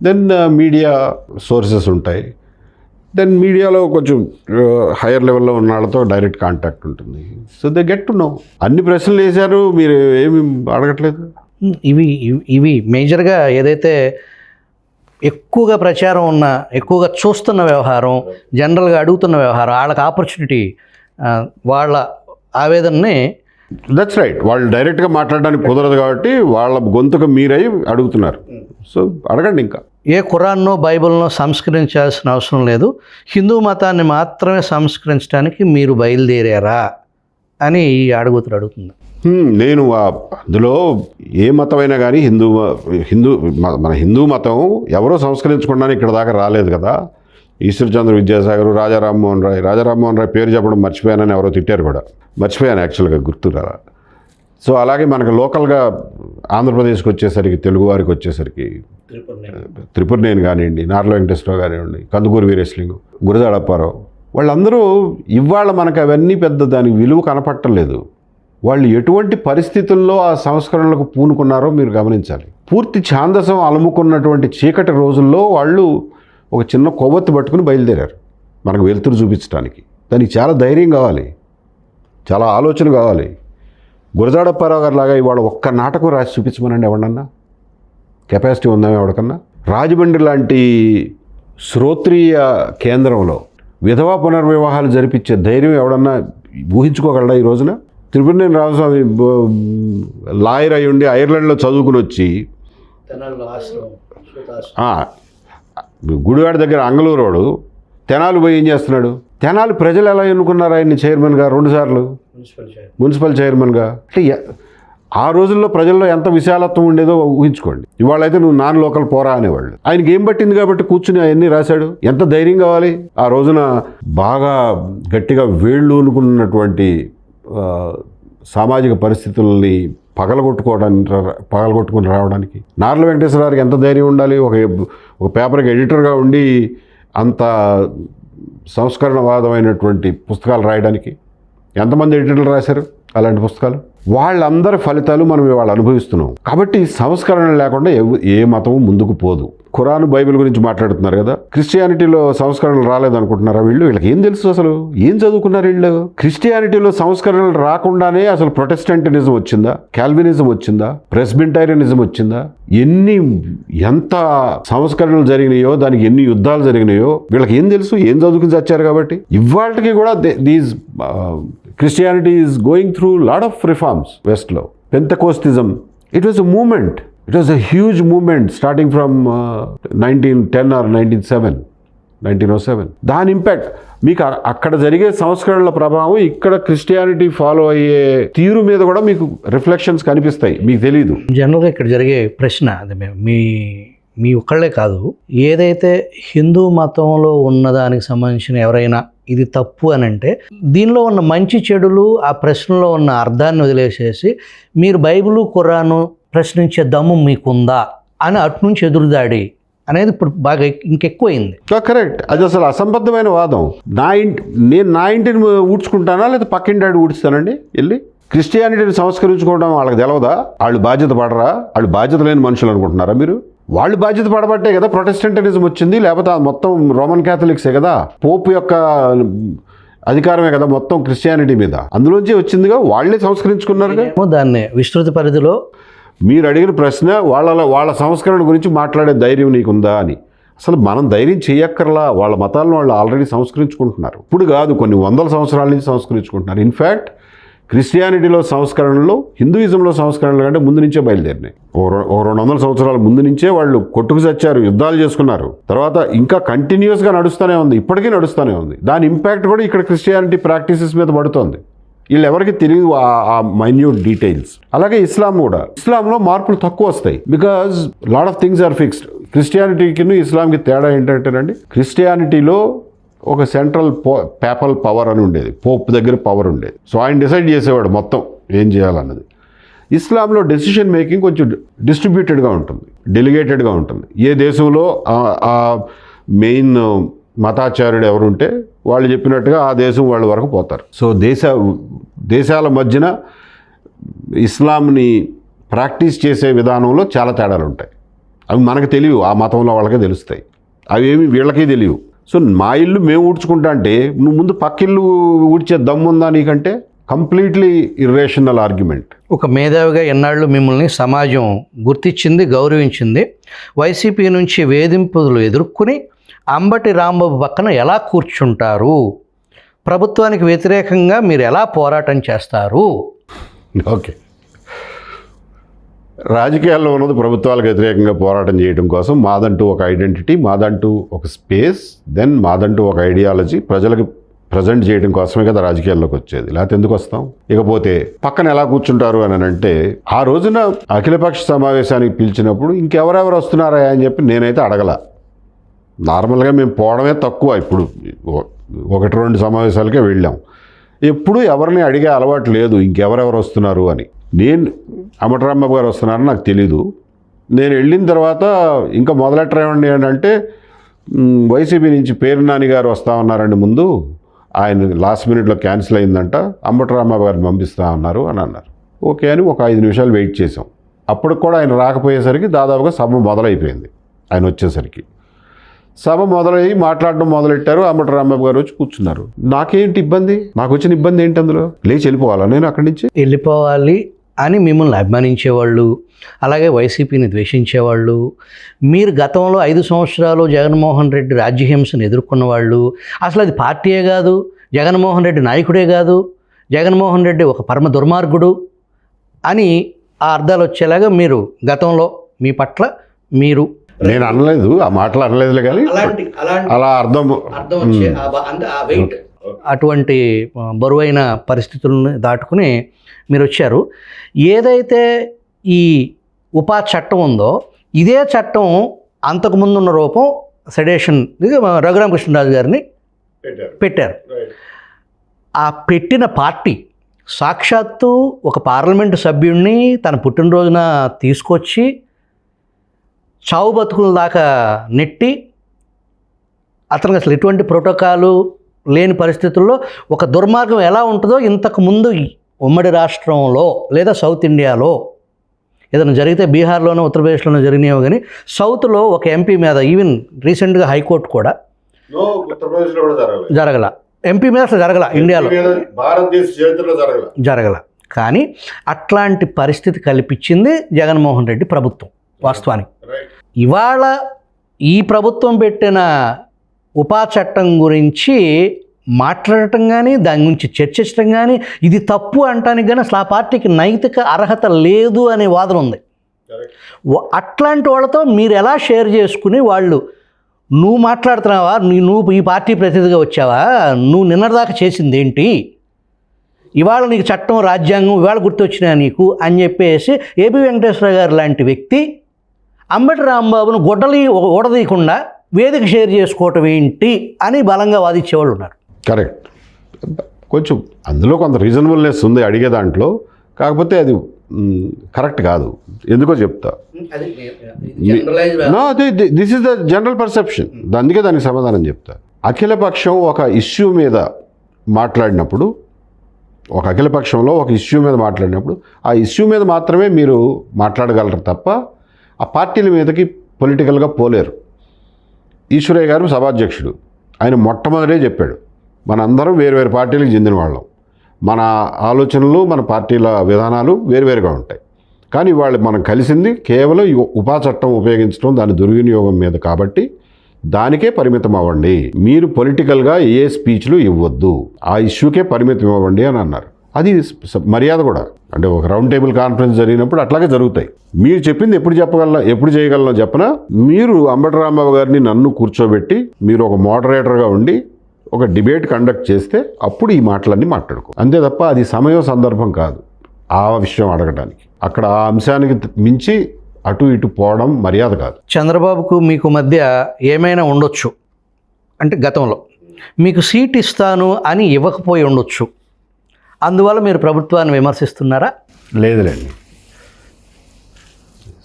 దెన్ మీడియా సోర్సెస్ ఉంటాయి. దెన్ మీడియాలో కొంచెం హైయర్ లెవెల్లో ఉన్న వాళ్ళతో డైరెక్ట్ కాంటాక్ట్ ఉంటుంది. So they get to know. అన్ని ప్రశ్నలు వేశారు, మీరు ఏమి అడగట్లేదు. ఇవి మేజర్గా ఏదైతే ఎక్కువగా ప్రచారం ఉన్న, ఎక్కువగా చూస్తున్న వ్యవహారం, జనరల్గా అడుగుతున్న వ్యవహారం, వాళ్ళకి ఆపర్చునిటీ, వాళ్ళ ఆవేదనని. That's right. వాళ్ళు డైరెక్ట్గా మాట్లాడడానికి కుదరదు కాబట్టి వాళ్ళ గొంతుకు మీరై అడుగుతున్నారు. సో అడగండి. ఇంకా ఏ ఖురాన్నో బైబిల్నో సంస్కరించాల్సిన అవసరం లేదు, హిందూ మతాన్ని మాత్రమే సంస్కరించడానికి మీరు బయలుదేరారా అని అడుగుతుంది. నేను అందులో ఏ మతమైనా కానీ మన హిందూ మతం ఎవరో సంస్కరించకుండానే ఇక్కడ దాకా రాలేదు కదా. ఈశ్వర్చంద్ర విద్యాసాగర్, రాజా రామ్మోహన్ రాయ్ పేరు చెప్పడం మర్చిపోయానని ఎవరో తిట్టారు కూడా, మర్చిపోయాను యాక్చువల్గా, గుర్తు రాలా. సో అలాగే మనకు లోకల్గా ఆంధ్రప్రదేశ్కి వచ్చేసరికి, తెలుగు వారికి వచ్చేసరికి త్రిపురనేని కానివ్వండి, నార్ల వెంకటేశ్వరరావు కానివ్వండి, కందుకూరి వీరేశలింగం, గురజాడ అప్పారావు, వాళ్ళందరూ ఇవాళ మనకు అవన్నీ పెద్ద దానికి విలువ కనపట్టలేదు. వాళ్ళు ఎటువంటి పరిస్థితుల్లో ఆ సంస్కరణలకు పూనుకున్నారో మీరు గమనించాలి. పూర్తి ఛాందసం అలుముకున్నటువంటి చీకటి రోజుల్లో వాళ్ళు ఒక చిన్న కొవ్వొత్తి పట్టుకుని బయలుదేరారు మనకు వెలుతురు చూపించడానికి. దానికి చాలా ధైర్యం కావాలి, చాలా ఆలోచన కావాలి. గురజాడ అప్పారావు గారి లాగా ఇవాళ ఒక్క నాటకం రాసి చూపించమనండి ఎవడన్నా, కెపాసిటీ ఉందా ఎవరికన్నా? రాజమండ్రి లాంటి శ్రోత్రీయ కేంద్రంలో విధవా పునర్వివాహాలు జరిపించే ధైర్యం ఎవడన్నా ఊహించుకోగలడా ఈ రోజున? త్రిపురనేని రామస్వామి లాయర్ అయి ఉండి ఐర్లాండ్లో చదువుకుని వచ్చి గుడివాడ దగ్గర అంగళూరోడు తెనాలు పోయి ఏం చేస్తున్నాడు? తెనాలి ప్రజలు ఎలా ఎన్నుకున్నారు ఆయన్ని చైర్మన్గా 2 సార్లు, మున్సిపల్ చైర్మన్గా? అంటే ఆ రోజుల్లో ప్రజల్లో ఎంత విశాలత్వం ఉండేదో ఊహించుకోండి. ఇవాళైతే నువ్వు నాన్ లోకల్ పోరా అనేవాళ్ళు. ఆయనకి ఏం పట్టింది కాబట్టి కూర్చుని అవన్నీ రాశాడు. ఎంత ధైర్యం కావాలి? ఆ రోజున బాగా గట్టిగా వేళ్ళు అనుకున్నటువంటి సామాజిక పరిస్థితుల్ని పగలగొట్టుకుని రావడానికి నార్ల వెంకటేశ్వరరావుకి ఎంత ధైర్యం ఉండాలి? ఒక పేపర్కి ఎడిటర్గా ఉండి అంత సంస్కరణవాదమైనటువంటి పుస్తకాలు రాయడానికి ఎంతమంది ఎడిటర్లు రాశారు అలాంటి పుస్తకాలు? వాళ్ళందరి ఫలితాలు మనం ఇవాళ అనుభవిస్తున్నాం. కాబట్టి సంస్కరణ లేకుండా ఏ మతము ముందుకు పోదు. ఖురాన్ బైబిల్ గురించి మాట్లాడుతున్నారు కదా, క్రిస్టియానిటీలో సంస్కరణలు రాలేదనుకుంటున్నారా వీళ్ళు? వీళ్ళకి ఏం తెలుసు అసలు? ఏం చదువుకున్నారు వీళ్ళు? క్రిస్టియానిటీలో సంస్కరణలు రాకుండానే అసలు ప్రొటెస్టెంటినిజం వచ్చిందా, కాల్వినిజం వచ్చిందా, ప్రెస్బిటేరియనిజం వచ్చిందా? ఎంత సంస్కరణలు జరిగినాయో, దానికి ఎన్ని యుద్ధాలు జరిగినాయో వీళ్ళకి ఏం తెలుసు? ఏం చదువుకుని చచ్చారు కాబట్టి. ఇవాళకి కూడా these Christianity is going through lot of reforms వెస్ట్లో. Pentecostalism, it was a movement. It was a huge movement starting from 1910 or 1907. దాని ఇంపాక్ట్ మీకు అక్కడ జరిగే సంస్కరణల ప్రభావం ఇక్కడ క్రిస్టియానిటీ ఫాలో అయ్యే తీరు మీద కూడా మీకు రిఫ్లెక్షన్స్ కనిపిస్తాయి, మీకు తెలియదు. జనరల్గా ఇక్కడ జరిగే ప్రశ్న అది, మీ ఒక్కళ్ళే కాదు, ఏదైతే హిందూ మతంలో ఉన్నదానికి సంబంధించిన ఎవరైనా ఇది తప్పు అని అంటే దీనిలో ఉన్న మంచి చెడులు ఆ ప్రశ్నలో ఉన్న అర్థాన్ని వదిలేసేసి మీరు బైబిలు ఖురాను ప్రశ్నించే దమ్ము మీకుందా అని అటునుంచి ఎదురుదాడి అనేది ఇప్పుడు బాగా ఇంకెక్కువైంది. కరెక్ట్, అది అసలు అసంబద్ధమైన వాదం. నేను నా ఇంటిని ఊడ్చుకుంటానా లేదా పక్కింటి ఆడి ఊడ్చుతానండి వెళ్ళి? క్రిస్టియానిటీని సంస్కరించుకోవడం వాళ్ళకి తెలవదా? వాళ్ళు బాధ్యత పడరా? వాళ్ళు బాధ్యత లేని మనుషులు అనుకుంటున్నారా మీరు? వాళ్ళు బాధ్యత పడబట్టే కదా ప్రొటెస్టెంటిజం వచ్చింది, లేకపోతే మొత్తం రోమన్ క్యాథలిక్సే కదా, పోప్ యొక్క అధికారమే కదా మొత్తం క్రిస్టియానిటీ మీద, అందులోంచి వచ్చిందిగా, వాళ్ళే సంస్కరించుకున్నారుగా. దాన్ని విస్తృత పరిధిలో మీరు అడిగిన ప్రశ్న వాళ్ళ సంస్కరణ గురించి మాట్లాడే ధైర్యం నీకుందా అని. అసలు మనం ధైర్యం చేయక్కర్లా, వాళ్ళ మతాలను వాళ్ళు ఆల్రెడీ సంస్కరించుకుంటున్నారు. ఇప్పుడు కాదు, కొన్ని వందల సంవత్సరాల నుంచి సంస్కరించుకుంటున్నారు. ఇన్ఫ్యాక్ట్ క్రిస్టియానిటీలో సంస్కరణలు హిందూయిజంలో సంస్కరణల కంటే ముందు నుంచే బయలుదేరినాయి. ఓ 200 సంవత్సరాల ముందు నుంచే వాళ్ళు కొట్టుకు చచ్చారు, యుద్ధాలు చేసుకున్నారు. తర్వాత ఇంకా కంటిన్యూస్గా నడుస్తూనే ఉంది, ఇప్పటికీ నడుస్తూనే ఉంది. దాని ఇంపాక్ట్ కూడా ఇక్కడ క్రిస్టియానిటీ ప్రాక్టీసెస్ మీద పడుతోంది. వీళ్ళు ఎవరికి తెలియదు ఆ మైన్యూట్ డీటెయిల్స్. అలాగే ఇస్లాం కూడా, ఇస్లాంలో మార్పులు తక్కువ వస్తాయి because lot of things are fixed. క్రిస్టియానిటీకి ఇస్లాంకి తేడా ఏంటంటేనండి, క్రిస్టియానిటీలో ఒక సెంట్రల్ పేపల్ పవర్ అని ఉండేది, పోప్ దగ్గర పవర్ ఉండేది. సో ఆయన డిసైడ్ చేసేవాడు మొత్తం ఏం చేయాలన్నది. ఇస్లాంలో డెసిషన్ మేకింగ్ కొంచెం డిస్ట్రిబ్యూటెడ్గా ఉంటుంది, డెలిగేటెడ్గా ఉంటుంది. ఏ దేశంలో ఆ మెయిన్ మతాచార్యుడు ఎవరుంటే వాళ్ళు చెప్పినట్టుగా ఆ దేశం వాళ్ళ వరకు పోతారు. సో దేశాల మధ్యన ఇస్లాంని ప్రాక్టీస్ చేసే విధానంలో చాలా తేడాలు ఉంటాయి. అవి మనకు తెలియవు, ఆ మతంలో వాళ్ళకే తెలుస్తాయి. అవి ఏమి వీళ్ళకి తెలియవు. సో మా ఇల్లు మేము ఊడ్చుకుంటా అంటే నువ్వు ముందు పక్కిల్లు ఊడ్చే దమ్ముందా నీకంటే? Completely irrational argument. ఒక మేధావిగా ఎన్నాళ్ళు మిమ్మల్ని సమాజం గుర్తించింది, గౌరవించింది. వైసీపీ నుంచి వేధింపులు ఎదుర్కొని అంబటి రాంబాబు పక్కన ఎలా కూర్చుంటారు? ప్రభుత్వానికి వ్యతిరేకంగా మీరు ఎలా పోరాటం చేస్తారు? ఓకే, రాజకీయాల్లో ఉన్నది ప్రభుత్వాలకు వ్యతిరేకంగా పోరాటం చేయడం కోసం. మాదంటూ ఒక ఐడెంటిటీ, మాదంటూ ఒక స్పేస్, దెన్ మాదంటూ ఒక ఐడియాలజీ ప్రజలకు ప్రజెంట్ చేయడం కోసమే కదా రాజకీయాల్లోకి వచ్చేది, లేకపోతే ఎందుకు వస్తాం? ఇకపోతే పక్కన ఎలా కూర్చుంటారు అని అంటే, ఆ రోజున అఖిలపక్ష సమావేశానికి పిలిచినప్పుడు ఇంకెవరెవరు వస్తున్నారా అని చెప్పి నేనైతే అడగల. నార్మల్గా మేము పోవడమే తక్కువ, ఇప్పుడు 1-2 సమావేశాలకే వెళ్ళాం. ఎప్పుడు ఎవరిని అడిగే అలవాటు లేదు ఇంకెవరెవరు వస్తున్నారు అని. నేను అంబటి రాంబాబు గారు వస్తున్నారని నాకు తెలీదు. నేను వెళ్ళిన తర్వాత ఇంకా మొదలెట్టరేమండి అంటే, వైసీపీ నుంచి పేరు నాని గారు వస్తూ ఉన్నారండి, ముందు ఆయన లాస్ట్ మినిట్లో క్యాన్సిల్ అయిందంట, అంబటి రాంబాబు గారిని పంపిస్తూ ఉన్నారు అని అన్నారు. ఓకే అని ఒక 5 నిమిషాలు వెయిట్ చేసాం. అప్పుడు కూడా ఆయన రాకపోయేసరికి దాదాపుగా సభ మొదలైపోయింది. ఆయన వచ్చేసరికి సభ మొదలయ్యి మాట్లాడడం మొదలెట్టారు. అంబటి రాంబాబు గారు వచ్చి కూర్చున్నారు. నాకేంటి ఇబ్బంది? నాకు వచ్చిన ఇబ్బంది ఏంటి? అందులో లేచి వెళ్ళిపోవాలా నేను అక్కడి నుంచి? వెళ్ళిపోవాలి అని మిమ్మల్ని అభిమానించేవాళ్ళు, అలాగే వైసీపీని ద్వేషించేవాళ్ళు, మీరు గతంలో 5 సంవత్సరాలు జగన్మోహన్ రెడ్డి రాజ్యహింసను ఎదుర్కొన్న వాళ్ళు, అసలు అది పార్టీయే కాదు, జగన్మోహన్ రెడ్డి నాయకుడే కాదు, జగన్మోహన్ రెడ్డి ఒక పరమ దుర్మార్గుడు అని ఆ అర్థాలు వచ్చేలాగా మీరు గతంలో మీ పట్ల మీరు, నేను అనలేదు, ఆ మాటలు అనలేదులే, కానీ అలా అర్థం వచ్చే అటువంటి బరువైన పరిస్థితులను దాటుకుని మీరు వచ్చారు. ఏదైతే ఈ ఉపా చట్టం ఉందో, ఇదే చట్టం అంతకుముందు ఉన్న రూపం సెడేషన్ రఘురామకృష్ణరాజు గారిని పెట్టారు. ఆ పెట్టిన పార్టీ సాక్షాత్తు ఒక పార్లమెంటు సభ్యుడిని తన పుట్టినరోజున తీసుకొచ్చి చావు బతుకుల దాకా నెట్టి, అతనికి అసలు ఎటువంటి ప్రోటోకాలు లేని పరిస్థితుల్లో ఒక దుర్మార్గం ఎలా ఉంటుందో ఇంతకుముందు ఉమ్మడి రాష్ట్రంలో లేదా సౌత్ ఇండియాలో ఏదైనా జరిగితే బీహార్లోనో ఉత్తరప్రదేశ్లోనో జరిగినాయో కానీ సౌత్లో ఒక ఎంపీ మీద ఈవెన్ రీసెంట్గా హైకోర్టు కూడా ఉత్తరప్రదేశ్లో కూడా జరగల, ఎంపీ మీద అసలు జరగల, ఇండియాలో భారతదేశ చరిత్రలో జరగల. కానీ అట్లాంటి పరిస్థితి కల్పించింది జగన్మోహన్ రెడ్డి ప్రభుత్వం వాస్తవానికి. ఇవాళ ఈ ప్రభుత్వం పెట్టిన ఉపా చట్టం గురించి మాట్లాడటం కానీ దాని గురించి చర్చించడం కానీ ఇది తప్పు అంటానికి కానీ అసలు ఆ పార్టీకి నైతిక అర్హత లేదు అనే వాదన ఉంది. అట్లాంటి వాళ్ళతో మీరు ఎలా షేర్ చేసుకుని వాళ్ళు నువ్వు మాట్లాడుతున్నావా, నువ్వు ఈ పార్టీ ప్రతినిధిగా వచ్చావా, నువ్వు నిన్నటిదాకా చేసింది ఏంటి, ఇవాళ నీకు చట్టం రాజ్యాంగం ఇవాళ గుర్తొచ్చినా నీకు అని చెప్పేసి ఏబి వెంకటేశ్వర గారు లాంటి వ్యక్తి అంబటి రాంబాబును ఊడదీయకుండా వేదిక షేర్ చేసుకోవటం ఏంటి అని బలంగా వాదించేవాళ్ళు ఉన్నారు. కరెక్ట్. కొంచెం అందులో కొంత రీజనబుల్నెస్ ఉంది అడిగే దాంట్లో, కాకపోతే అది కరెక్ట్ కాదు. ఎందుకో చెప్తా. This is the general perception. అందుకే దానికి సమాధానం చెప్తా. అఖిలపక్షం ఒక ఇష్యూ మీద మాట్లాడినప్పుడు, ఒక అఖిలపక్షంలో ఒక ఇష్యూ మీద మాట్లాడినప్పుడు ఆ ఇష్యూ మీద మాత్రమే మీరు మాట్లాడగలరు తప్ప ఆ పార్టీల మీదకి పొలిటికల్గా పోలేరు. ఈశ్వరయ్య గారు సభాధ్యక్షుడు, ఆయన మొట్టమొదటే చెప్పాడు మనందరం వేరు పార్టీలకు చెందిన వాళ్ళం, మన ఆలోచనలు మన పార్టీల విధానాలు వేరువేరుగా ఉంటాయి, కానీ వాళ్ళు మనం కలిసింది కేవలం ఉపా చట్టం ఉపయోగించడం దాని దుర్వినియోగం మీద, కాబట్టి దానికే పరిమితం అవ్వండి, మీరు పొలిటికల్గా ఏ స్పీచ్లు ఇవ్వద్దు, ఆ ఇష్యూకే పరిమితం ఇవ్వండి అని అన్నారు. అది మర్యాద కూడా. అంటే ఒక రౌండ్ టేబుల్ కాన్ఫరెన్స్ జరిగినప్పుడు అట్లాగే జరుగుతాయి. మీరు చెప్పింది ఎప్పుడు చేయగలనో చెప్పనా, మీరు అంబటి రాంబాబు గారిని నన్ను కూర్చోబెట్టి మీరు ఒక మోడరేటర్గా ఉండి ఒక డిబేట్ కండక్ట్ చేస్తే అప్పుడు ఈ మాటలన్నీ మాట్లాడుకో, అంతే తప్ప అది సమయం సందర్భం కాదు ఆ విషయం అడగడానికి. అక్కడ ఆ అంశానికి మించి అటు ఇటు పోవడం మర్యాద కాదు. చంద్రబాబుకు మీకు మధ్య ఏమైనా ఉండొచ్చు, అంటే గతంలో మీకు సీట్ ఇస్తాను అని ఇవ్వకపోయి ఉండొచ్చు, అందువల్ల మీరు ప్రభుత్వాన్ని విమర్శిస్తున్నారా? లేదులేండి,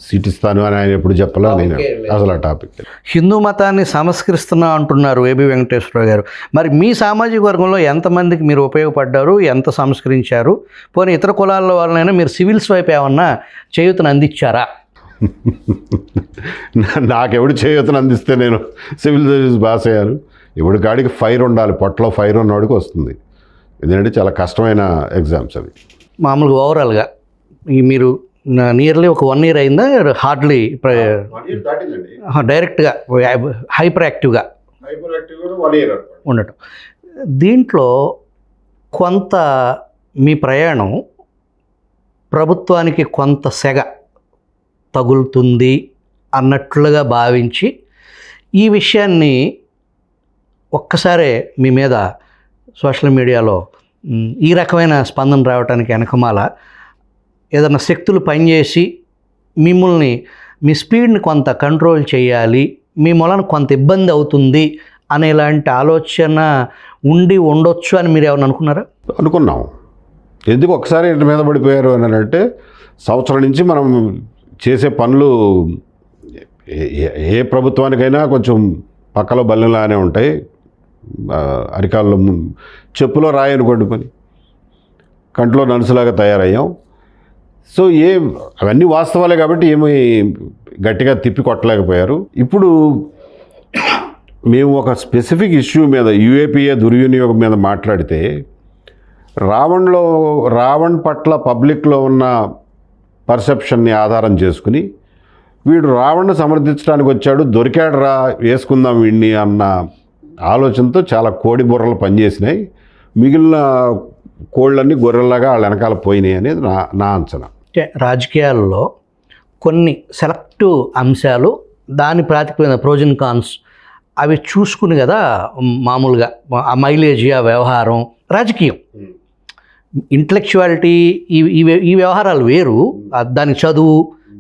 సీట్ ఇస్తాను అని ఆయన ఎప్పుడు చెప్పాలో నేను అసలు ఆ టాపిక్. హిందూ మతాన్ని సంస్కరిస్తున్నా అంటున్నారు ఏబి వెంకటేశ్వర గారు. మరి మీ సామాజిక వర్గంలో ఎంతమందికి మీరు ఉపయోగపడ్డారు, ఎంత సంస్కరించారు? పోనీ ఇతర కులాల వాళ్ళనైనా మీరు సివిల్స్ వైపు ఏమన్నా చేయూతను అందించారా? నాకెవడు చేయూతను అందిస్తే నేను సివిల్ సర్వీస్ పాస్ అయ్యాను. ఇప్పుడు కాడికి ఫైర్ ఉండాలి, పొట్టలో ఫైర్ ఉన్నవాడికి వస్తుంది. ఎందుకంటే చాలా కష్టమైన ఎగ్జామ్స్ అవి. మామూలుగా ఓవరాల్గా మీరు నియర్లీ ఒక 1 year అయిందా? హార్డ్లీ డైరెక్ట్గా హైపర్ యాక్టివ్గా ఉండటం. దీంట్లో కొంత మీ ప్రయాణం ప్రభుత్వానికి కొంత సెగ తగులుతుంది అన్నట్లుగా భావించి ఈ విషయాన్ని ఒక్కసారే మీ మీద సోషల్ మీడియాలో ఈ రకమైన స్పందన రావడానికి వెనకమాల ఏదైనా శక్తులు పనిచేసి మిమ్మల్ని మీ స్పీడ్ని కొంత కంట్రోల్ చేయాలి, మీ మూలన కొంత ఇబ్బంది అవుతుంది అనేలాంటి ఆలోచన ఉండొచ్చు అని మీరు ఏమైనా అనుకున్నారా? అనుకున్నాం. ఎందుకు ఒకసారి ఇంటి మీద పడిపోయారు అని అంటే, సంవత్సరం నుంచి మనం చేసే పనులు ఏ ప్రభుత్వానికైనా కొంచెం పక్కలో బల్లెలానే ఉంటాయి. అరికాల్లో చెప్పులో రాయి అనుకోండి, పని కంట్లో నలుసులాగా తయారయ్యాం. సో అవన్నీ వాస్తవాలే కాబట్టి ఏమీ గట్టిగా తిప్పి కొట్టలేకపోయారు. ఇప్పుడు మేము ఒక స్పెసిఫిక్ ఇష్యూ మీద యూఏపీఏ దుర్వినియోగం మీద మాట్లాడితే రావణ్ పట్ల పబ్లిక్లో ఉన్న పర్సెప్షన్ని ఆధారం చేసుకుని వీడు రావణ్ని సమర్థించడానికి వచ్చాడు, దొరికాడు రా వేసుకుందాం వీడిని అన్న ఆలోచనతో చాలా కోడి బుర్రలు పనిచేసినాయి. మిగిలిన కోళ్ళన్నీ గొర్రెల్లాగా వాళ్ళ వెనకాల పోయినాయి అనేది నా అంచనా. రాజకీయాల్లో కొన్ని సెలెక్టివ్ అంశాలు, దాని ప్రాతిపదికన ప్రోజ్ అండ్ కాన్స్ అవి చూసుకుని కదా మామూలుగా ఆ మైలేజ్, ఆ వ్యవహారం, రాజకీయం, ఇంటలెక్చువాలిటీ ఈ వ్యవహారాలు వేరు. దానికి చదువు,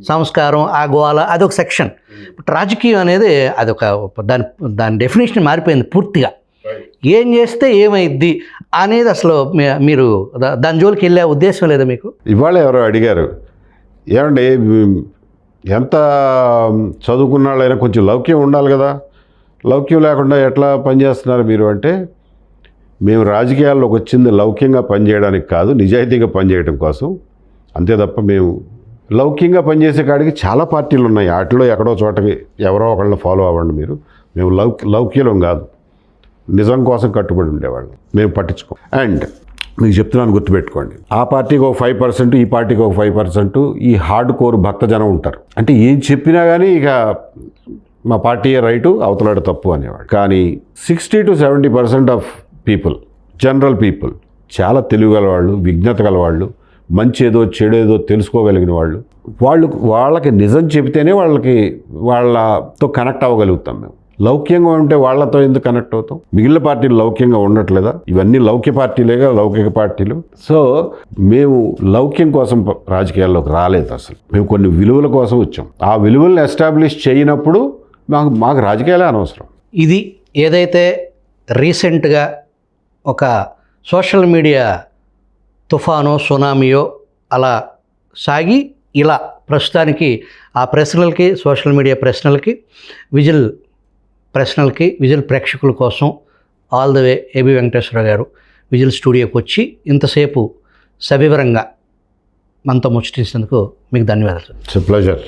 సంస్కారం, ఆ గోల అదొక సెక్షన్. బట్ రాజకీయం అనేది అదొక దాని డెఫినేషన్ మారిపోయింది పూర్తిగా. ఏం చేస్తే ఏమైద్ది అనేది అసలు మీరు దాని జోలికి వెళ్ళే ఉద్దేశం లేదా మీకు? ఇవాళ ఎవరో అడిగారు, ఏమండి ఎంత చదువుకున్న వాళ్ళైనా కొంచెం లౌక్యం ఉండాలి కదా, లౌక్యం లేకుండా ఎట్లా పనిచేస్తున్నారు మీరు అంటే, మేము రాజకీయాల్లోకి వచ్చింది లౌక్యంగా పనిచేయడానికి కాదు, నిజాయితీగా పనిచేయడం కోసం, అంతే తప్ప మేము లౌక్యంగా పనిచేసే కాడికి చాలా పార్టీలు ఉన్నాయి. వాటిలో ఎక్కడో చోటకి ఎవరో ఒకళ్ళని ఫాలో అవ్వండి మీరు. మేము లౌక్యం కాదు, నిజం కోసం కట్టుబడి ఉండేవాళ్ళం. మేము పట్టించుకోం. అండ్ మీకు చెప్తున్నాను, గుర్తుపెట్టుకోండి, ఆ పార్టీకి ఒక 5%, ఈ పార్టీకి ఒక 5% ఈ హార్డ్ కోర్ భక్తజనం ఉంటారు. అంటే ఏం చెప్పినా కానీ ఇక మా పార్టీ రైటు, అవతలాడు తప్పు అనేవాడు. కానీ 60 to 70% of people, general people, చాలా తెలివిగలవాళ్ళు, విజ్ఞత గలవాళ్ళు, మంచి ఏదో చెడేదో తెలుసుకోగలిగిన వాళ్ళకి నిజం చెబితేనే వాళ్ళతో కనెక్ట్ అవ్వగలుగుతాం. మేము లౌక్యంగా ఉంటే వాళ్ళతో ఎందుకు కనెక్ట్ అవుతాం? మిగిలిన పార్టీలు లౌక్యంగా ఉండట్లేదా? ఇవన్నీ లౌక్య పార్టీలేగా, లౌకిక పార్టీలు. సో మేము లౌక్యం కోసం రాజకీయాల్లోకి రాలేదు. అసలు మేము కొన్ని విలువల కోసం వచ్చాం. ఆ విలువలను ఎస్టాబ్లిష్ చేయనప్పుడు మాకు రాజకీయాలే అనవసరం. ఇది ఏదైతే రీసెంట్గా ఒక సోషల్ మీడియా తుఫానో సునామీయో అలా సాగి ఇలా ప్రస్తుతానికి ఆ ప్రశ్నలకి, సోషల్ మీడియా ప్రశ్నలకి, విజిల్ ప్రశ్నలకి, విజిల్ ప్రేక్షకుల కోసం all the way AB Venkateswara గారు విజిల్ స్టూడియోకి వచ్చి ఇంతసేపు సవివరంగా మనతో ముచ్చటించినందుకు మీకు ధన్యవాదాలు. It's a pleasure.